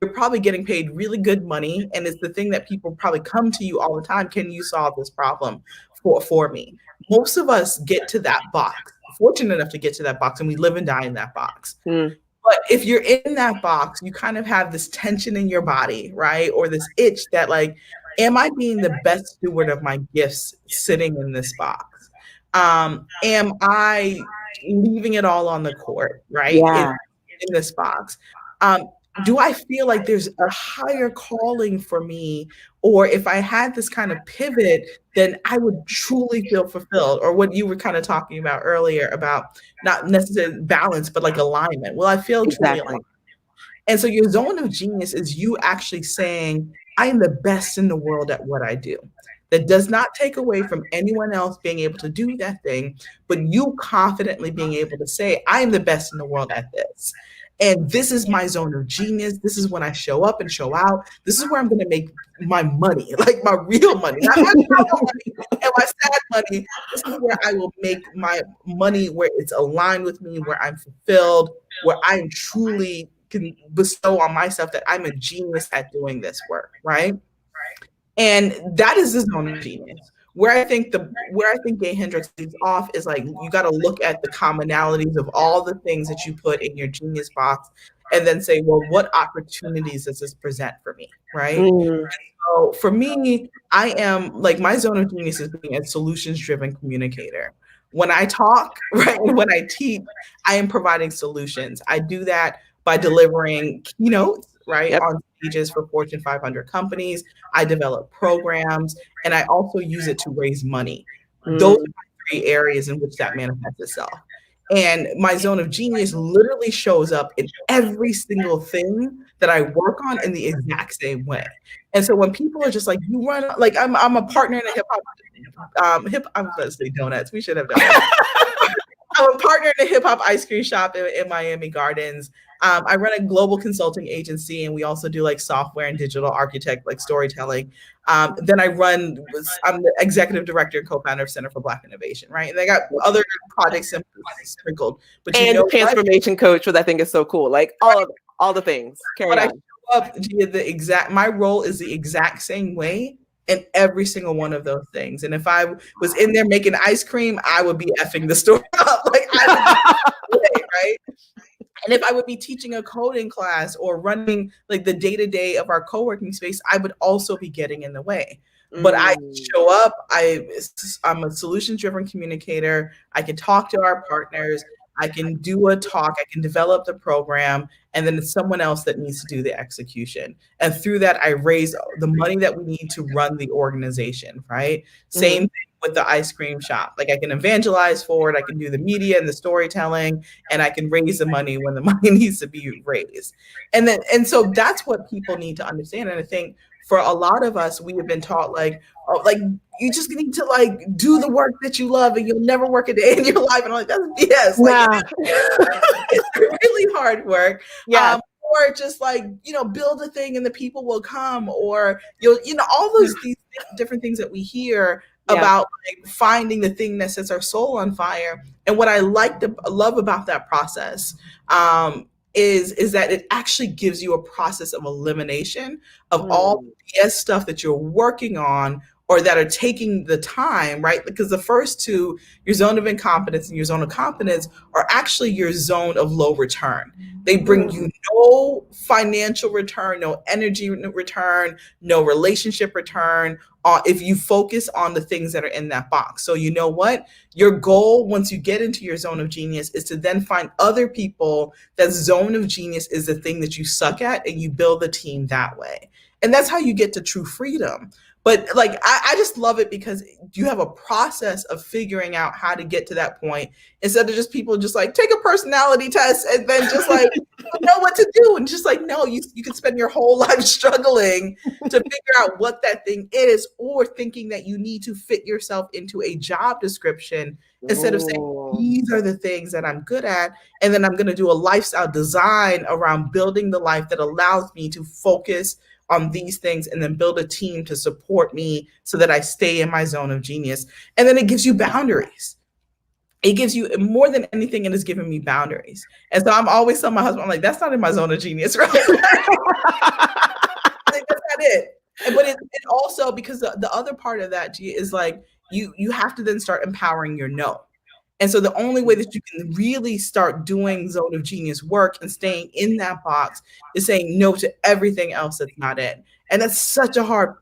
You're probably getting paid really good money, and it's the thing that people probably come to you all the time. Can you solve this problem for me? Most of us get to that box, fortunate enough to get to that box, and we live and die in that box. But if you're in that box, you kind of have this tension in your body, right? Or this itch that like, am I being the best steward of my gifts sitting in this box? Am I leaving it all on the court, right? Yeah. In this box. Do I feel like there's a higher calling for me? Or if I had this kind of pivot, then I would truly feel fulfilled. Or what you were kind of talking about earlier about not necessarily balance, but like alignment. Will I feel truly Exactly. aligned? And so your zone of genius is you actually saying, I am the best in the world at what I do. That does not take away from anyone else being able to do that thing, but you confidently being able to say, I am the best in the world at this. And this is my zone of genius. This is when I show up and show out. This is where I'm going to make my money, like my real money, not my travel money and my sad money. This is where I will make my money, where it's aligned with me, where I'm fulfilled, where I'm truly can bestow on myself that I'm a genius at doing this work, right? And that is the zone of genius. Where I think Gay Hendricks leads off is like, you got to look at the commonalities of all the things that you put in your genius box and then say, well, what opportunities does this present for me, right? Mm. So for me, I am like, my zone of genius is being a solutions-driven communicator. When I talk, right, and when I teach, I am providing solutions. I do that by delivering keynotes, right, Yep. on stages for Fortune 500 companies. I develop programs, and I also use it to raise money. Those are my 3 areas in which that manifests itself. And my zone of genius literally shows up in every single thing that I work on in the exact same way. And so when people are just like, you run, like I'm a partner in a hip hop, I was going to say donuts. We should have done that. I'm a partner in a hip hop ice cream shop in Miami Gardens. I run a global consulting agency, and we also do like software and digital architect, like storytelling. Then I'm the executive director and co-founder of Center for Black Innovation, right? And they got other projects sprinkled. But and the transformation coach, which I think is so cool. Like all the things. Carry on. My role is the exact same way in every single one of those things. And if I was in there making ice cream, I would be effing the store up. Like I would be, right? And if I would be teaching a coding class or running like the day-to-day of our co-working space, I would also be getting in the way. But I show up, I'm a solution-driven communicator. I can talk to our partners. I can do a talk. I can develop the program. And then it's someone else that needs to do the execution. And through that, I raise the money that we need to run the organization, right? Same thing with the ice cream shop. Like I can evangelize for it. I can do the media and the storytelling, and I can raise the money when the money needs to be raised. And so that's what people need to understand. And I think for a lot of us, we have been taught like, oh, like you just need to like do the work that you love and you'll never work a day in your life. And I'm like, that's BS. Like, it's really hard work. Yeah. Or just like, build a thing and the people will come, or all these different things that we hear about like finding the thing that sets our soul on fire. And what I love about that process is that it actually gives you a process of elimination of all the BS stuff that you're working on or that are taking the time, right? Because the first two, your zone of incompetence and your zone of competence, are actually your zone of low return. They bring you no financial return, no energy return, no relationship return, if you focus on the things that are in that box. So you know what? Your goal, once you get into your zone of genius, is to then find other people that zone of genius is the thing that you suck at, and you build the team that way. And that's how you get to true freedom. But like, I just love it because you have a process of figuring out how to get to that point instead of just people just like take a personality test and then just like know what to do. And just like, no, you can spend your whole life struggling to figure out what that thing is, or thinking that you need to fit yourself into a job description instead of saying, these are the things that I'm good at. And then I'm going to do a lifestyle design around building the life that allows me to focus on these things and then build a team to support me so that I stay in my zone of genius. And then it gives you boundaries. It gives you, more than anything, it has given me boundaries. And so I'm always telling my husband, I'm like, that's not in my zone of genius, right? Like, that's not it. But it also, because the other part of that, G, is like, you have to then start empowering your no. And so the only way that you can really start doing zone of genius work and staying in that box is saying no to everything else that's not in. And that's such a hard,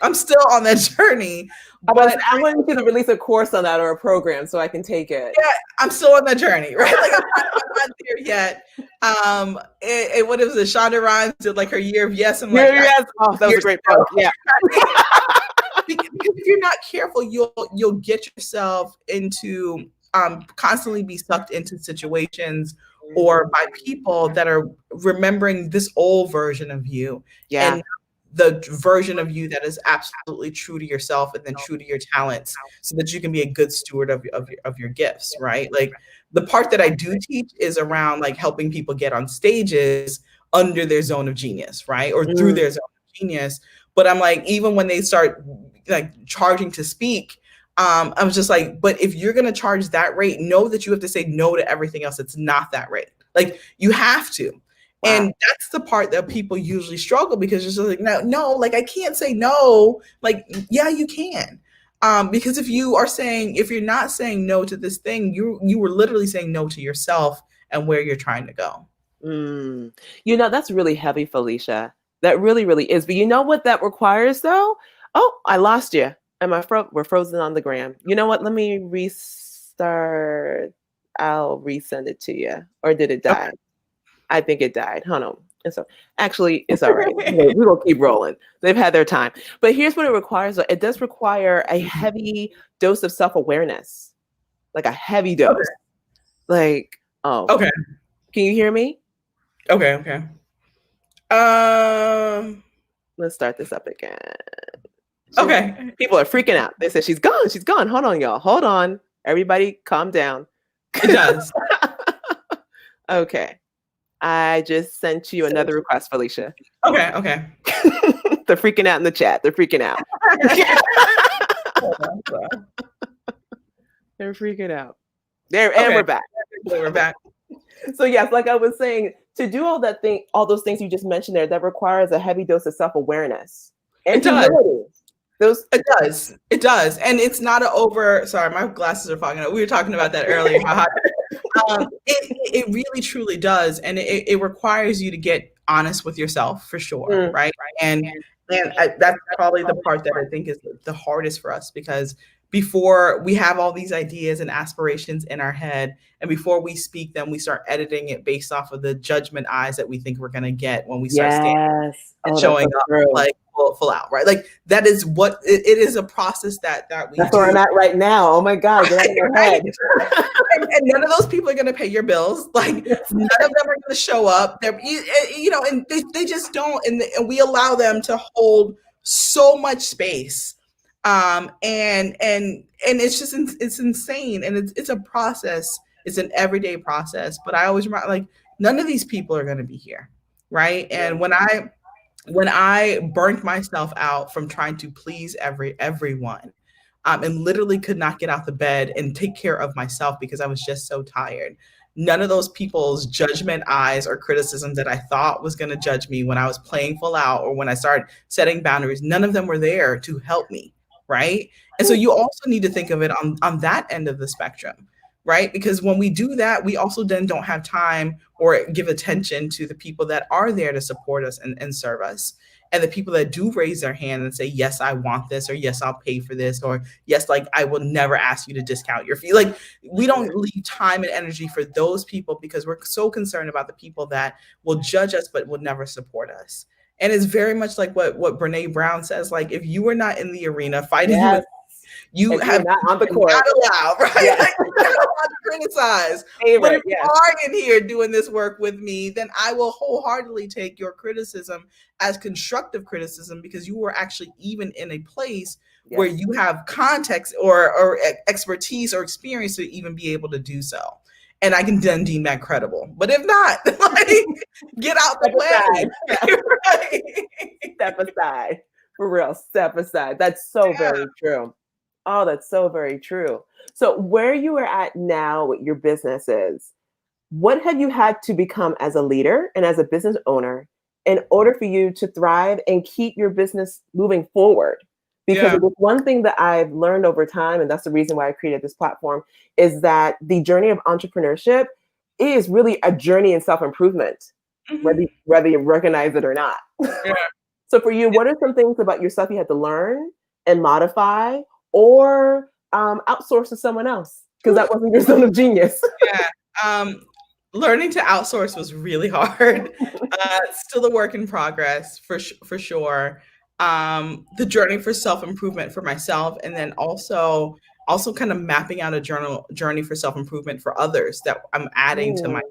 I'm still on that journey. But I want you to release a course on that or a program so I can take it. Yeah, I'm still on that journey, right? Like I'm not there yet. What was it? Shonda Rhimes did like her year of yes. I'm like, yes. Oh, that was a great book. Yeah. Because if you're not careful, you'll get yourself into constantly be sucked into situations or by people that are remembering this old version of you. Yeah. And the version of you that is absolutely true to yourself and then true to your talents so that you can be a good steward of your gifts, right? Like the part that I do teach is around like helping people get on stages under their zone of genius, right? Or through their zone of genius. But I'm like, even when they start like charging to speak, I was just like, but if you're going to charge that rate, know that you have to say no to everything else. It's not that rate. Like you have to. Wow. And that's the part that people usually struggle because it's just like, no, like I can't say no. Like, yeah, you can. Because if you're not saying no to this thing, you were literally saying no to yourself and where you're trying to go. You know, that's really heavy, Felecia. That really, really is. But you know what that requires though? Oh, I lost you. We're frozen on the gram. You know what? Let me restart. I'll resend it to you. Or did it die? Okay. I think it died. Hold on. Actually, it's all right. We're going to keep rolling. They've had their time. But here's what it requires. It does require a heavy dose of self-awareness. Like a heavy dose. Okay. Like, oh. Okay. Can you hear me? Okay. Let's start this up again. Okay. People are freaking out. They said, she's gone. She's gone. Hold on, y'all. Hold on. Everybody calm down. It does. Okay. I just sent you another request, Felecia. Okay. They're freaking out in the chat. They're freaking out. They're freaking out. And we're back. We're back. So yes, like I was saying, to do all those things you just mentioned there, that requires a heavy dose of self-awareness. And humility. It does. And it's not sorry, my glasses are fogging up. We were talking about that earlier. It really truly does. And it requires you to get honest with yourself for sure. Right. And that's probably the part that I think is the hardest for us, because before we have all these ideas and aspirations in our head, and before we speak them, we start editing it based off of the judgment eyes that we think we're going to get when we start standing and showing up like full out, right? Like that is what it is, a process that we That's where I'm at right now. Oh my God. Right. And none of those people are going to pay your bills. Like none of them are going to show up. They're, and they just don't. And we allow them to hold so much space. And it's just, it's insane. And it's a process. It's an everyday process. But I always remember, like, none of these people are going to be here. Right. And when I burnt myself out from trying to please everyone, and literally could not get out the bed and take care of myself because I was just so tired, none of those people's judgment eyes or criticism that I thought was going to judge me when I was playing full out or when I started setting boundaries, none of them were there to help me. Right. And so you also need to think of it on that end of the spectrum. Right. Because when we do that, we also then don't have time or give attention to the people that are there to support us and serve us. And the people that do raise their hand and say, yes, I want this, or yes, I'll pay for this, or yes, like I will never ask you to discount your fee. Like we don't leave time and energy for those people because we're so concerned about the people that will judge us, but will never support us. And it's very much like what Brene Brown says, like, if you are not in the arena fighting with you have not on the court. Not allowed, right? Yeah. Like, you're not allowed to criticize. But if you are in here doing this work with me, then I will wholeheartedly take your criticism as constructive criticism, because you were actually even in a place where you have context or expertise or experience to even be able to do so. And I can then deem that credible. But if not, like, get out the way. Right. Step aside. For real, step aside. That's so very true. Oh, that's so very true. So where you are at now with your businesses, what have you had to become as a leader and as a business owner in order for you to thrive and keep your business moving forward? Because one thing that I've learned over time, and that's the reason why I created this platform, is that the journey of entrepreneurship is really a journey in self-improvement, whether you recognize it or not. So for you, what are some things about yourself you had to learn and modify, or outsource to someone else because that wasn't your zone of genius? Yeah. Learning to outsource was really hard. Still a work in progress for sure. The journey for self-improvement for myself, and then also kind of mapping out a journey for self-improvement for others that I'm adding to my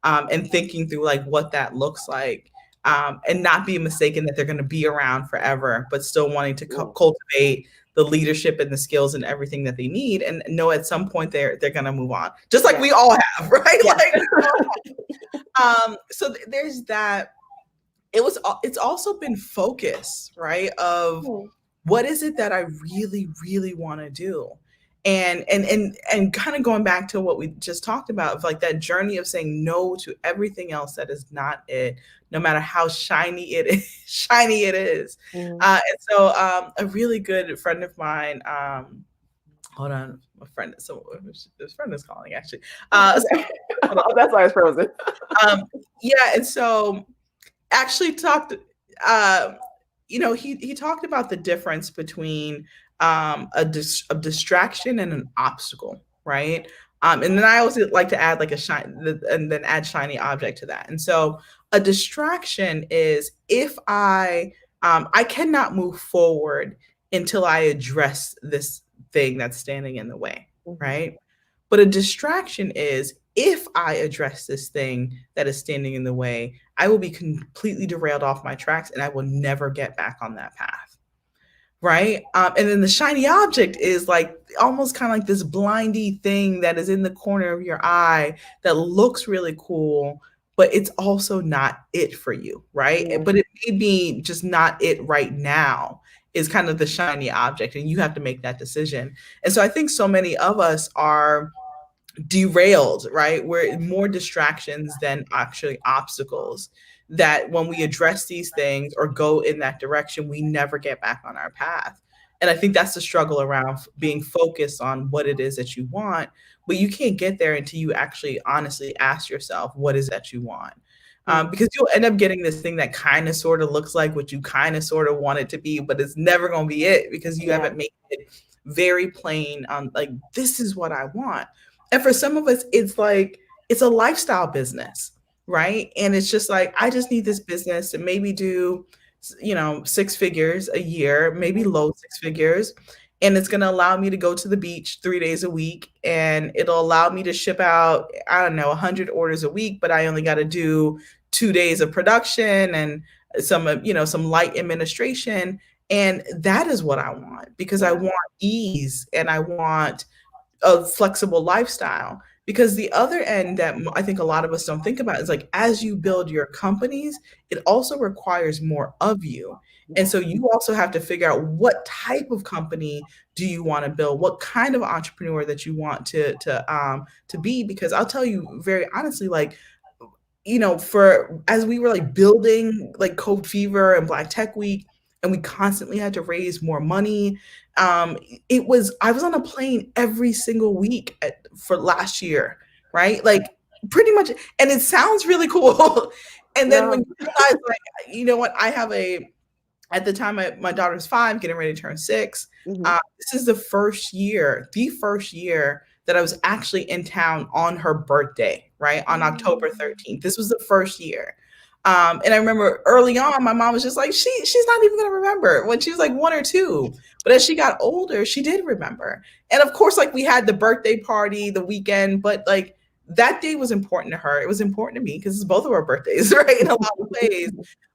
and thinking through like what that looks like. And not being mistaken that they're going to be around forever, but still wanting to cultivate the leadership and the skills and everything that they need, and know at some point they're going to move on, just like we all have, right? Yeah. Like we all have. So there's that. It's also been focus, right? Of what is it that I really, really want to do? And kind of going back to what we just talked about, of like that journey of saying no to everything else that is not it, no matter how shiny it is. And so a really good friend of mine, hold on, a friend, so this friend is calling actually. That's why it's frozen. Yeah, and so actually talked, he talked about the difference between a distraction and an obstacle, right? And then I always like to add like and then add shiny object to that. And so a distraction is if I cannot move forward until I address this thing that's standing in the way, right? But a distraction is if I address this thing that is standing in the way, I will be completely derailed off my tracks and I will never get back on that path. Right. And then the shiny object is like almost kind of like this blindy thing that is in the corner of your eye that looks really cool, but it's also not it for you. Right. But it may be just not it right now, is kind of the shiny object. And you have to make that decision. And so I think so many of us are derailed, right? We're more distractions than actually obstacles, that when we address these things or go in that direction, we never get back on our path. And I think that's the struggle around being focused on what it is that you want, but you can't get there until you actually honestly ask yourself, what is that you want? Because you'll end up getting this thing that kind of sort of looks like what you kind of sort of want it to be, but it's never going to be it because you haven't made it very plain on like, this is what I want. And for some of us, it's like, it's a lifestyle business, right? And it's just like, I just need this business to maybe do, 6 figures a year, maybe low 6 figures. And it's going to allow me to go to the beach 3 days a week. And it'll allow me to ship out, I don't know, 100 orders a week, but I only got to do 2 days of production and some light administration. And that is what I want, because I want ease and I want a flexible lifestyle. Because the other end that I think a lot of us don't think about is like, as you build your companies, it also requires more of you. And so you also have to figure out what type of company do you want to build, what kind of entrepreneur that you want to be. Because I'll tell you very honestly, like, as we were like building like Code Fever and Blacktech Week, and we constantly had to raise more money. I was on a plane every single week for last year, right? Like pretty much, and it sounds really cool. And then when you realize, like, you know what, at the time my daughter's 5, getting ready to turn 6. This is the first year that I was actually in town on her birthday, right? On October 13th. This was the first year. And I remember early on, my mom was just like, she's not even going to remember when she was like 1 or 2. But as she got older, she did remember. And of course, like we had the birthday party, the weekend, but like that day was important to her. It was important to me because it's both of our birthdays, right? In a lot of ways.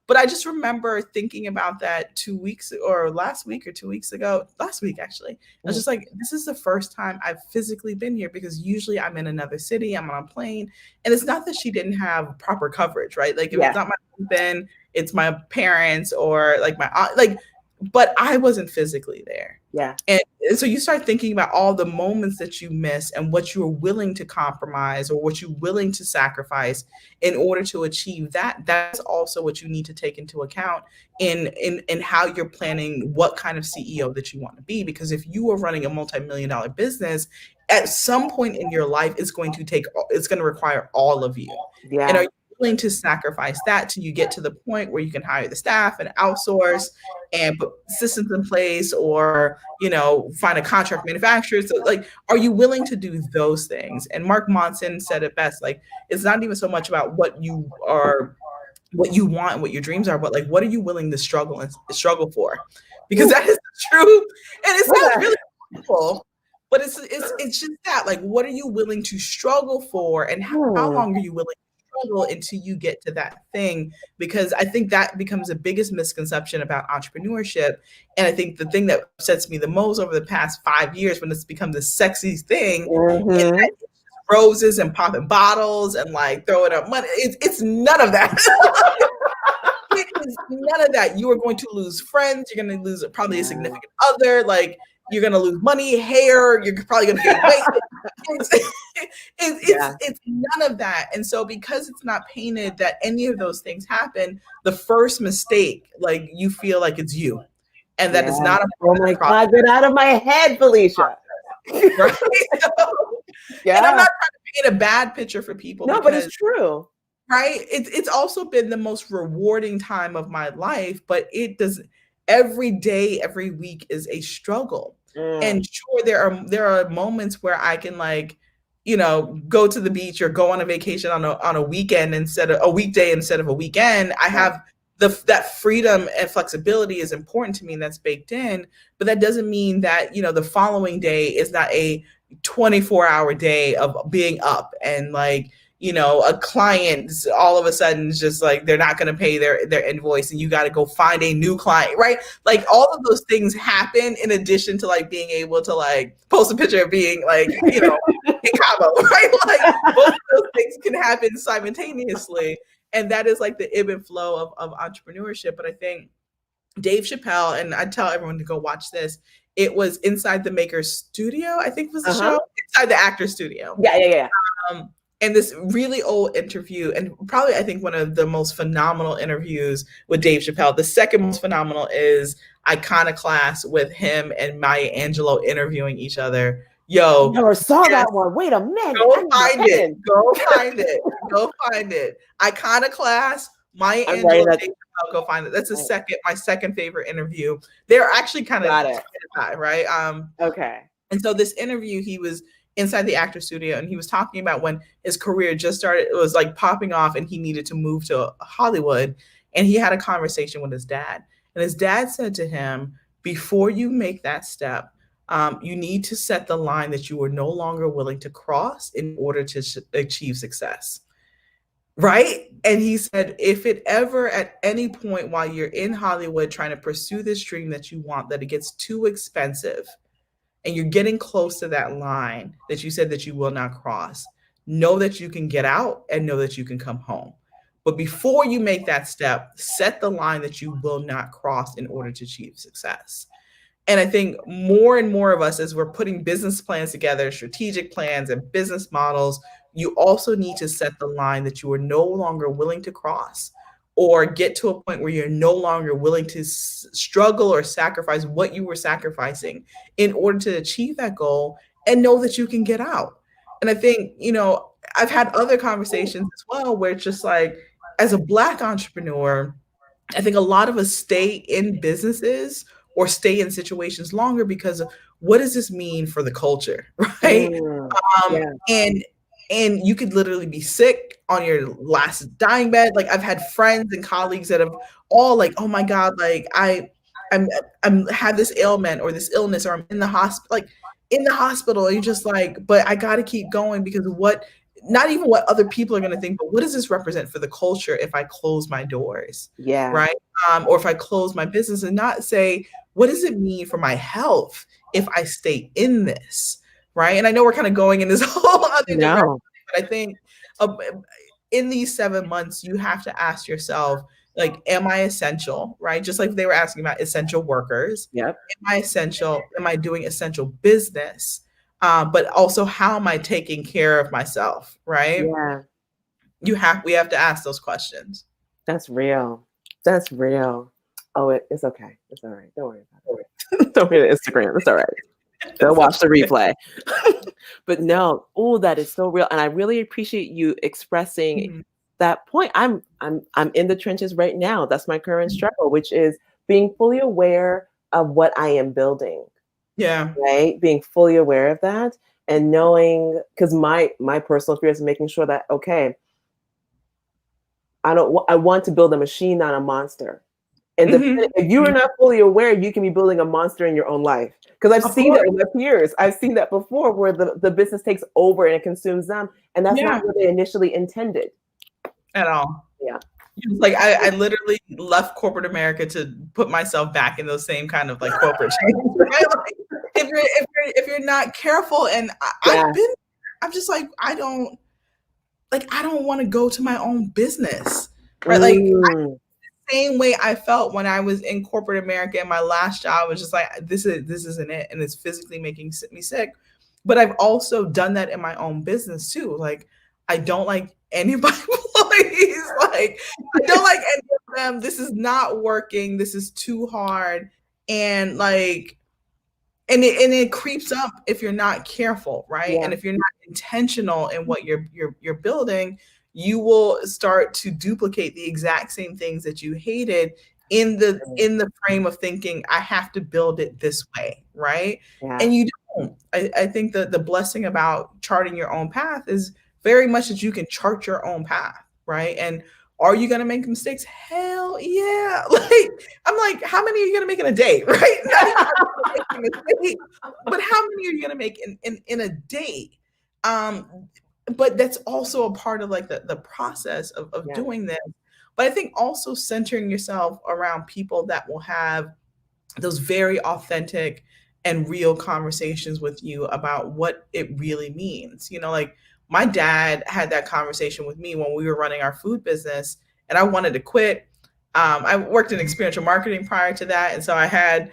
But I just remember thinking about that 2 weeks or last week or 2 weeks ago, last week, actually. I was just like, this is the first time I've physically been here, because usually I'm in another city, I'm on a plane. And it's not that she didn't have proper coverage, right? Like if it's not my husband, it's my parents or like my aunt, like, but I wasn't physically there. Yeah. And so you start thinking about all the moments that you miss and what you are willing to compromise or what you're willing to sacrifice in order to achieve that. That's also what you need to take into account in how you're planning what kind of CEO that you want to be. Because if you are running a multi-million-dollar business, at some point in your life, it's going to require all of you. Yeah. And are you willing to sacrifice that till you get to the point where you can hire the staff and outsource and put systems in place, or, you know, find a contract manufacturer? So like, are you willing to do those things? And Mark Monson said it best, like, it's not even so much about what you want and what your dreams are, but like, what are you willing to struggle for? Because that is the truth. And it sounds really simple, but it's just that, like, what are you willing to struggle for, and how long are you willing to struggle until you get to that thing? Because I think that becomes the biggest misconception about entrepreneurship. And I think the thing that upsets me the most over the past 5 years, when it's become the sexy thing, is that roses and popping bottles and like throwing up money. It's none of that. It is none of that. You are going to lose friends. You're going to lose probably a significant other. Like, you're going to lose money, hair. You're probably going to get weight. It's none of that. And so because it's not painted that any of those things happen, the first mistake, like, you feel like it's you. And that is not a God, get out of my head, Felecia. Right? And I'm not trying to paint a bad picture for people. No, but it's true. Right? It's also been the most rewarding time of my life, but it does, every day, every week is a struggle. And sure, there are moments where I can, like, you know, go to the beach or go on a vacation on a weekend instead of a weekday instead of a weekend. I have that freedom and flexibility is important to me, and that's baked in. But that doesn't mean that, you know, the following day is not a 24-hour day of being up, and, like, you know, a client all of a sudden is just like, they're not going to pay their invoice, and you got to go find a new client, right? Like, all of those things happen in addition to, like, being able to, like, post a picture of being, like, you know, in Cabo, right? Like, both of those things can happen simultaneously. And that is like the ebb and flow of entrepreneurship. But I think Dave Chappelle, and I tell everyone to go watch this, it was Inside the Maker's Studio, I think was the show, Inside the Actor's Studio. Yeah. And this really old interview, and probably I think one of the most phenomenal interviews with Dave Chappelle. The second most phenomenal is Iconoclast, with him and Maya Angelou interviewing each other. Yo, never saw that one. Wait a minute. Go find it. Go find it. Iconoclast, Maya Angelou, go find it. That's my second favorite interview. They're actually kind of high, right? Okay. And so this interview, he was inside the actor studio, and he was talking about when his career just started. It was like popping off, and he needed to move to Hollywood. And he had a conversation with his dad. And his dad said to him, before you make that step, you need to set the line that you are no longer willing to cross in order to achieve success. Right? And he said, if it ever at any point while you're in Hollywood trying to pursue this dream that you want, that it gets too expensive and you're getting close to that line that you said that you will not cross, know that you can get out and know that you can come home. But before you make that step, set the line that you will not cross in order to achieve success. And I think more and more of us, as we're putting business plans together, strategic plans and business models, you also need to set the line that you are no longer willing to cross, or get to a point where you're no longer willing to struggle or sacrifice what you were sacrificing in order to achieve that goal, and know that you can get out. And I think, you know, I've had other conversations as well where it's just like, as a Black entrepreneur, I think a lot of us stay in businesses or stay in situations longer because of, what does this mean for the culture, right? And you could literally be sick on your last dying bed. Like, I've had friends and colleagues that have all like, oh my God, like I'm have this ailment or this illness, or I'm in the hospital, and you're just like, but I got to keep going because of not even what other people are going to think, but what does this represent for the culture if I close my doors? Yeah. Right. Or if I close my business, and not say, what does it mean for my health if I stay in this? Right. And I know we're kind of going in this whole other direction, but I think in these 7 months, you have to ask yourself, like, am I essential? Right. Just like they were asking about essential workers. Yep. Am I essential? Am I doing essential business? But also, how am I taking care of myself? Right. Yeah. We have to ask those questions. That's real. That's real. Oh, it's okay. It's all right. Don't worry about it. Don't worry about Instagram. It's all right. They'll watch the replay. But no, that is so real. And I really appreciate you expressing that point, I'm in the trenches right now. That's my current struggle, which is being fully aware of what I am building. Yeah. Right? Being fully aware of that and knowing, because my personal fear is making sure that, okay, I want to build a machine, not a monster. And if you are not fully aware, you can be building a monster in your own life. Because I've seen that with my peers. I've seen that before, where the business takes over and it consumes them, and that's not what they initially intended at all. Yeah. Like I literally left corporate America to put myself back in those same kind of like corporate chains. Right? Like, if you're not careful, and I'm just like, I don't want to go to my own business, right? Like same way I felt when I was in corporate America in my last job. Was just like, this isn't it, and it's physically making me sick. But I've also done that in my own business too. Like, I don't like any of my employees. Like, I don't like any of them. This is not working. This is too hard, and like, and it creeps up if you're not careful, right? And if you're not intentional in what you're building, you will start to duplicate the exact same things that you hated in the frame of thinking, I have to build it this way, right? And you don't. I think the blessing about charting your own path is very much that you can chart your own path, right? And are you gonna make mistakes? Hell yeah! Like, I'm like, how many are you gonna make in a day, right? Not even mistake, but how many are you gonna make in a day? But that's also a part of like the process of doing this. But I think also centering yourself around people that will have those very authentic and real conversations with you about what it really means. You know, like my dad had that conversation with me when we were running our food business and I wanted to quit. I worked in experiential marketing prior to that. And so I had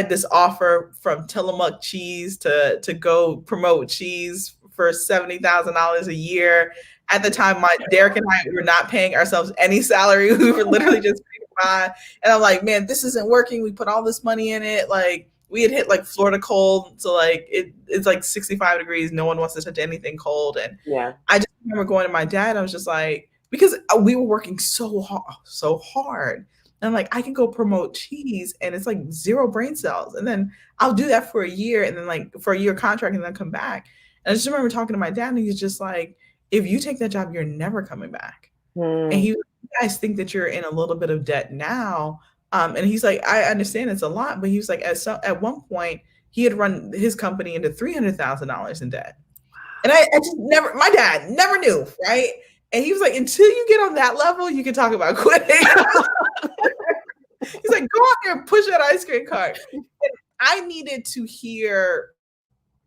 this offer from Tillamook Cheese to go promote cheese for $70,000 a year. At the time, Derek and I were not paying ourselves any salary. We were literally just paying by. And I'm like, man, this isn't working. We put all this money in it. Like, we had hit like Florida cold. So like it's like 65 degrees. No one wants to touch anything cold. And I just remember going to my dad. I was just like, because we were working so hard. And I'm like, I can go promote cheese and it's like 0 brain cells. And then I'll do that for a year and then like for a year contract and then come back. And I just remember talking to my dad and he's just like, if you take that job, you're never coming back. And he was like, you guys think that you're in a little bit of debt now. And he's like, I understand it's a lot, but he was like, at one point he had run his company into $300,000 in debt. And I just never, my dad never knew, right? And he was like, until you get on that level, you can talk about quitting. He's like, go out there and push that ice cream cart. And I needed to hear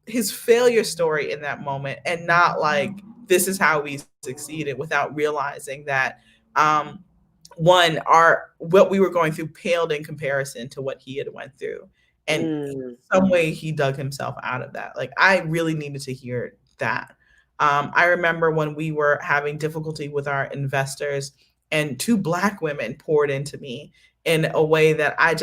his failure story in that moment and not like, this is how we succeeded, without realizing that what we were going through paled in comparison to what he had went through. And in some way he dug himself out of that. Like, I really needed to hear that. I remember when we were having difficulty with our investors and 2 Black women poured into me in a way that I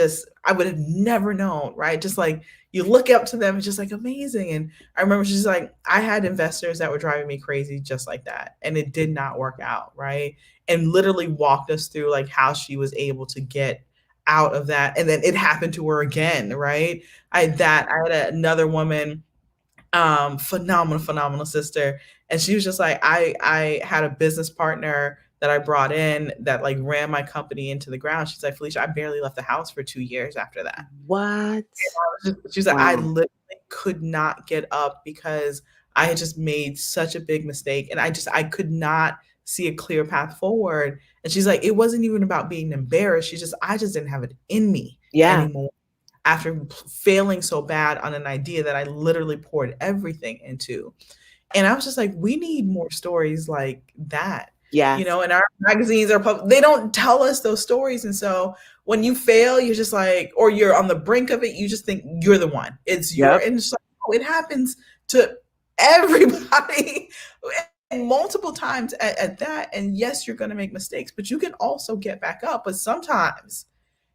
would have never known, right? Just like, you look up to them, it's just like amazing. And I remember she's like, I had investors that were driving me crazy just like that. And it did not work out, right? And literally walked us through like how she was able to get out of that. And then it happened to her again, right? I had another woman, phenomenal sister. And she was just like, I had a business partner that I brought in that like ran my company into the ground. She's like, Felecia, I barely left the house for 2 years after that. What? She's like, I literally could not get up because I had just made such a big mistake. And I could not see a clear path forward. And she's like, it wasn't even about being embarrassed. I just didn't have it in me anymore after failing so bad on an idea that I literally poured everything into. And I was just like, we need more stories like that. Yeah. You know, and our magazines they don't tell us those stories. And so when you fail, you're just like, or you're on the brink of it, you just think you're the one. It's and it's like, oh, it happens to everybody and multiple times at that. And yes, you're going to make mistakes, but you can also get back up. But sometimes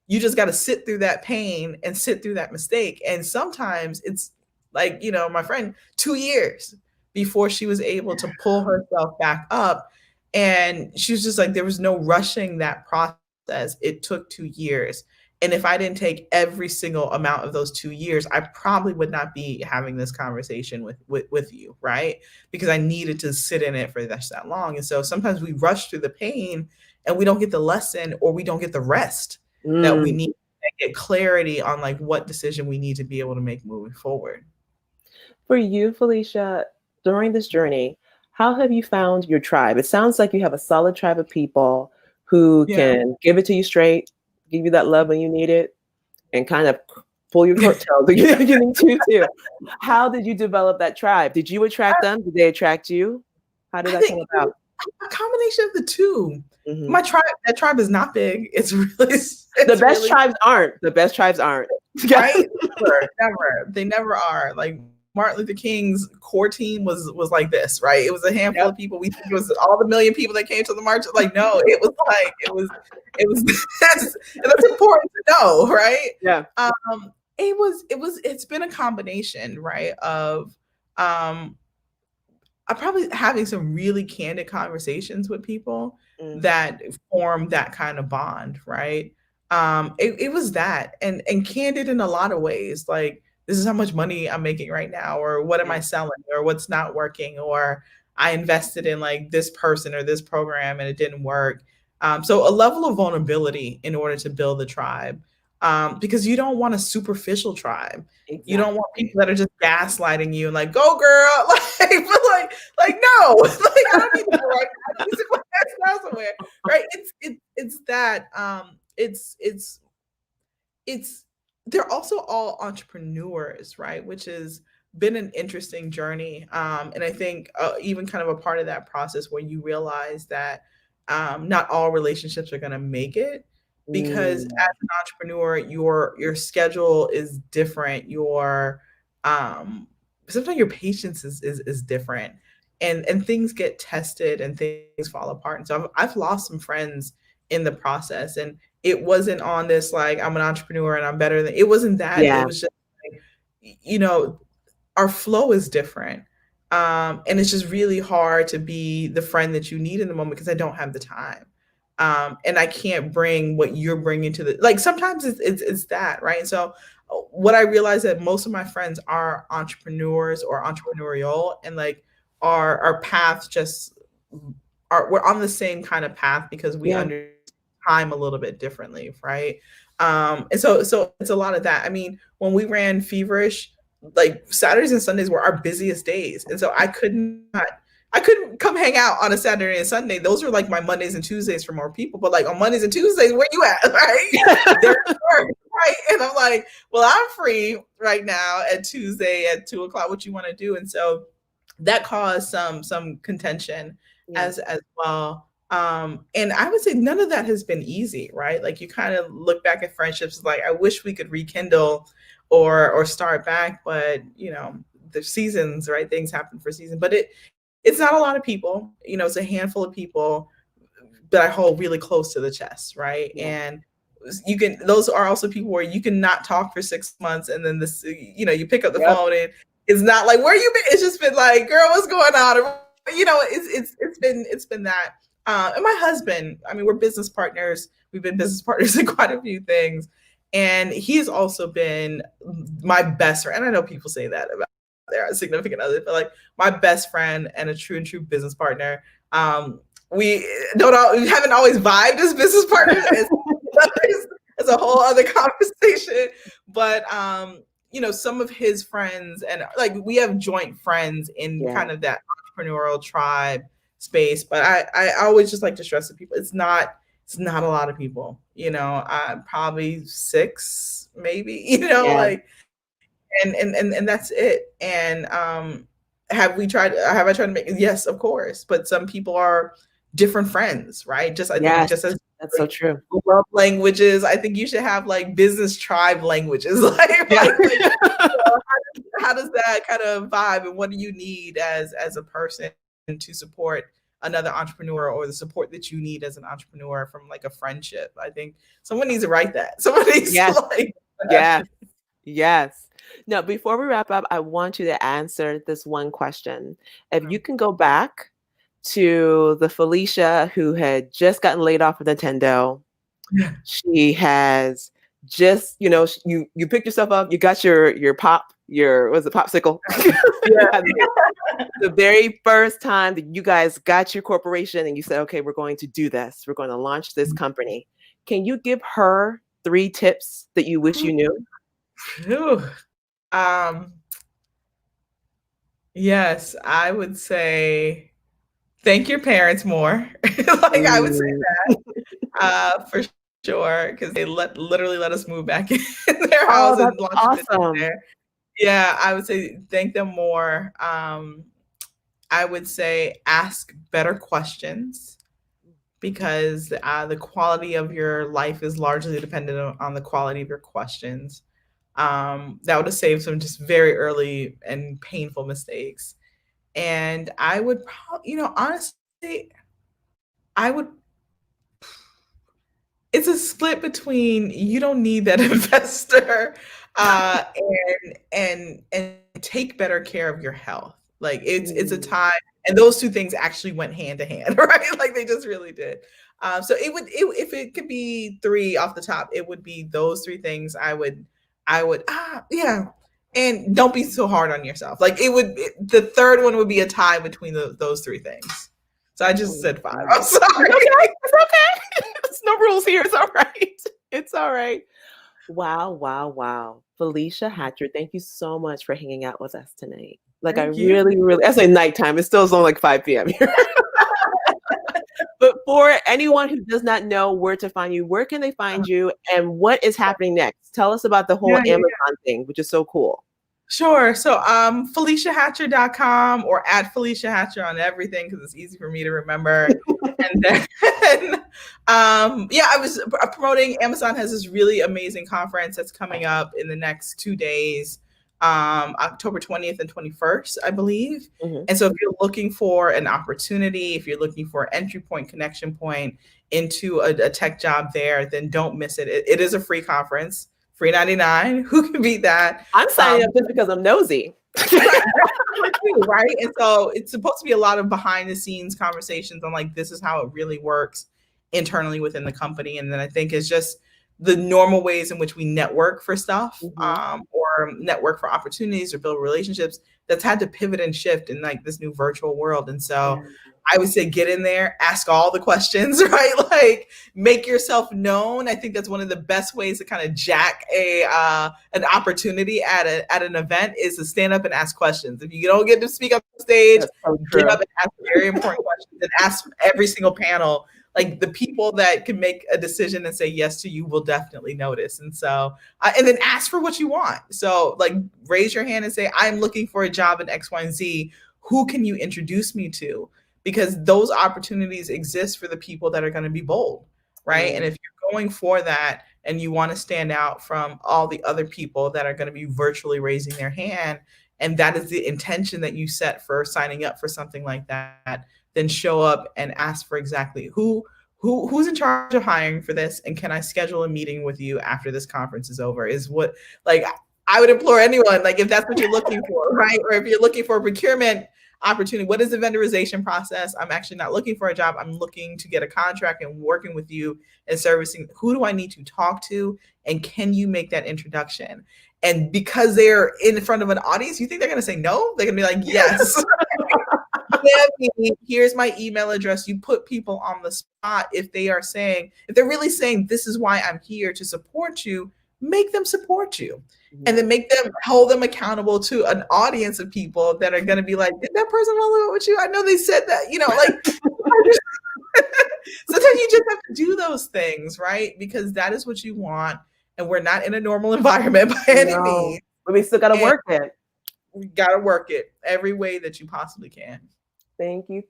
you just got to sit through that pain and sit through that mistake. And sometimes it's like, my friend, 2 years before she was able to pull herself back up. And she was just like, there was no rushing that process. It took 2 years. And if I didn't take every single amount of those 2 years, I probably would not be having this conversation with you, right? Because I needed to sit in it for that long. And so sometimes we rush through the pain and we don't get the lesson, or we don't get the rest that we need to get clarity on like what decision we need to be able to make moving forward. For you, Felecia, during this journey, how have you found your tribe? It sounds like you have a solid tribe of people who can give it to you straight, give you that love when you need it, and kind of pull your coattails when you need to too. How did you develop that tribe? Did you attract them? Did they attract you? How did that come about? A combination of the two. My tribe, that tribe is not big. It's really the best tribes aren't. The best tribes aren't. Right? Never. They never are. Like Martin Luther King's core team was like this, right? It was a handful of people. We think it was all the million people that came to the march. Like, no, it was that's important to know, right? Yeah. It's been a combination, right, of I'm probably having some really candid conversations with people that form that kind of bond, right? It was that, and candid in a lot of ways, like, this is how much money I'm making right now, or what am I selling, or what's not working, or I invested in like this person or this program and it didn't work. So a level of vulnerability in order to build the tribe, because you don't want a superficial tribe. Exactly. You don't want people that are just gaslighting you and like, go girl, like no, like I don't need to go right now. I need to go somewhere, right? It's that it's they're also all entrepreneurs, right? Which has been an interesting journey. And I think even kind of a part of that process where you realize that not all relationships are going to make it, because as an entrepreneur, your schedule is different. Your sometimes your patience is different, and things get tested and things fall apart. And so I've lost some friends in the process, and it wasn't on this like I'm an entrepreneur and I'm better than. It wasn't that. It was just like, our flow is different. And it's just really hard to be the friend that you need in the moment because I don't have the time. And I can't bring what you're bringing to the, like, sometimes it's that, right? And so what I realized that most of my friends are entrepreneurs or entrepreneurial, and like our paths just we're on the same kind of path because we understand time a little bit differently, right? And so it's a lot of that. I mean, when we ran Feverish, like Saturdays and Sundays were our busiest days. And so I couldn't come hang out on a Saturday and Sunday. Those were like my Mondays and Tuesdays for more people. But like on Mondays and Tuesdays, where you at? Right? Right? And I'm like, well, I'm free right now at Tuesday at 2:00. What you want to do? And so that caused some contention as well. And I would say none of that has been easy, right? Like you kind of look back at friendships like, I wish we could rekindle or start back, but the seasons, right? Things happen for seasons, but it's not a lot of people, it's a handful of people that I hold really close to the chest, right? And those are also people where you can not talk for 6 months, and then you pick up the phone and it's not like, where you been? It's just been like, girl, what's going on? Or, it's been that. And my husband, I mean, we're business partners. We've been business partners in quite a few things. And he's also been my best friend. And I know people say that about their significant other, but like my best friend and a true business partner. We haven't always vibed as business partners. It's a whole other conversation. But some of his friends, and like we have joint friends in kind of that entrepreneurial tribe space. But I always just like to stress to people, it's not a lot of people, probably 6, maybe, like, and that's it. And have I tried to make it? Yes, of course. But some people are different friends, right? Just I think just as that's so true. Love languages. I think you should have like business tribe languages. Like, how does that kind of vibe, and what do you need as a person to support another entrepreneur, or the support that you need as an entrepreneur from like a friendship? I think someone needs to write that. Someone needs to like Yes. Now, before we wrap up, I want you to answer this one question. If you can go back to the Felecia who had just gotten laid off of Nintendo. She has just, you picked yourself up, you got your popsicle? Yeah. The very first time that you guys got your corporation and you said, okay, we're going to do this. We're going to launch this company. Can you give her 3 tips that you wish you knew? Yes, I would say thank your parents more. I would say that for sure, because they literally let us move back in their house and launch awesome. there. Yeah, I would say thank them more. I would say ask better questions, because the quality of your life is largely dependent on the quality of your questions. That would have saved some just very early and painful mistakes. And I would probably, honestly, it's a split between you don't need that investor and take better care of your health. Like it's a time, and those 2 things actually went hand to hand, right? Like they just really did. So if it could be 3 off the top, it would be those 3 things. I would, and don't be so hard on yourself. Like the third one would be a tie between those 3 things. So I just said 5. I'm sorry. It's okay. There's no rules here. It's all right. It's all right. Wow. Felecia Hatcher, thank you so much for hanging out with us tonight. Like thank you. really, I say nighttime. It's still only like 5 p.m. here. But for anyone who does not know where to find you, where can they find you and what is happening next? Tell us about the whole Amazon thing, which is so cool. Sure. So FeleciaHatcher.com or at Felecia Hatcher on everything, because it's easy for me to remember. And then I was promoting, Amazon has this really amazing conference that's coming up in the next 2 days, October 20th and 21st, I believe. And so if you're looking for an opportunity, if you're looking for an entry point, connection point into a tech job there, then don't miss it. It is a free conference. Free 99. Who can beat that? I'm signing up just because I'm nosy. Right? And so it's supposed to be a lot of behind the scenes conversations on like, this is how it really works internally within the company. And then I think it's just the normal ways in which we network for stuff, or network for opportunities or build relationships that's had to pivot and shift in like this new virtual world. And so I would say get in there, ask all the questions, right? Like make yourself known. I think that's one of the best ways to kind of jack an opportunity at an event is to stand up and ask questions. If you don't get to speak on stage, get up and ask very important questions and ask every single panel. Like the people that can make a decision and say yes to you will definitely notice. And so, and then ask for what you want. So like raise your hand and say, I'm looking for a job in X, Y, and Z. Who can you introduce me to? Because those opportunities exist for the people that are going to be bold, right? And if you're going for that and you want to stand out from all the other people that are going to be virtually raising their hand, and that is the intention that you set for signing up for something like that, then show up and ask for exactly who's in charge of hiring for this, and can I schedule a meeting with you after this conference is over? Is what, like, I would implore anyone, like if that's what you're looking for, right? Or if you're looking for a procurement opportunity, what is the vendorization process? I'm actually not looking for a job. I'm looking to get a contract and working with you and servicing. Who do I need to talk to? And can you make that introduction? And because they're in front of an audience, you think they're going to say no? They're going to be like, yes. Here's my email address. You put people on the spot. If they're really saying, this is why I'm here to support you, make them support you. And then hold them accountable to an audience of people that are going to be like, did that person want to with you? I know they said that, like sometimes you just have to do those things, right? Because that is what you want. And we're not in a normal environment by any means. But we still got to work it. We got to work it every way that you possibly can. Thank you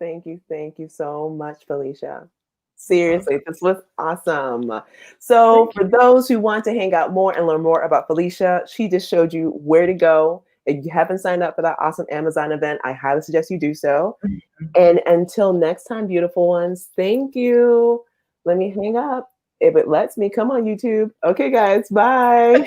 so much, Felecia. Seriously, this was awesome. So for those who want to hang out more and learn more about Felecia, she just showed you where to go. If you haven't signed up for that awesome Amazon event, I highly suggest you do so. And until next time, beautiful ones, thank you. Let me hang up. If it lets me, come on YouTube. Okay, guys, bye.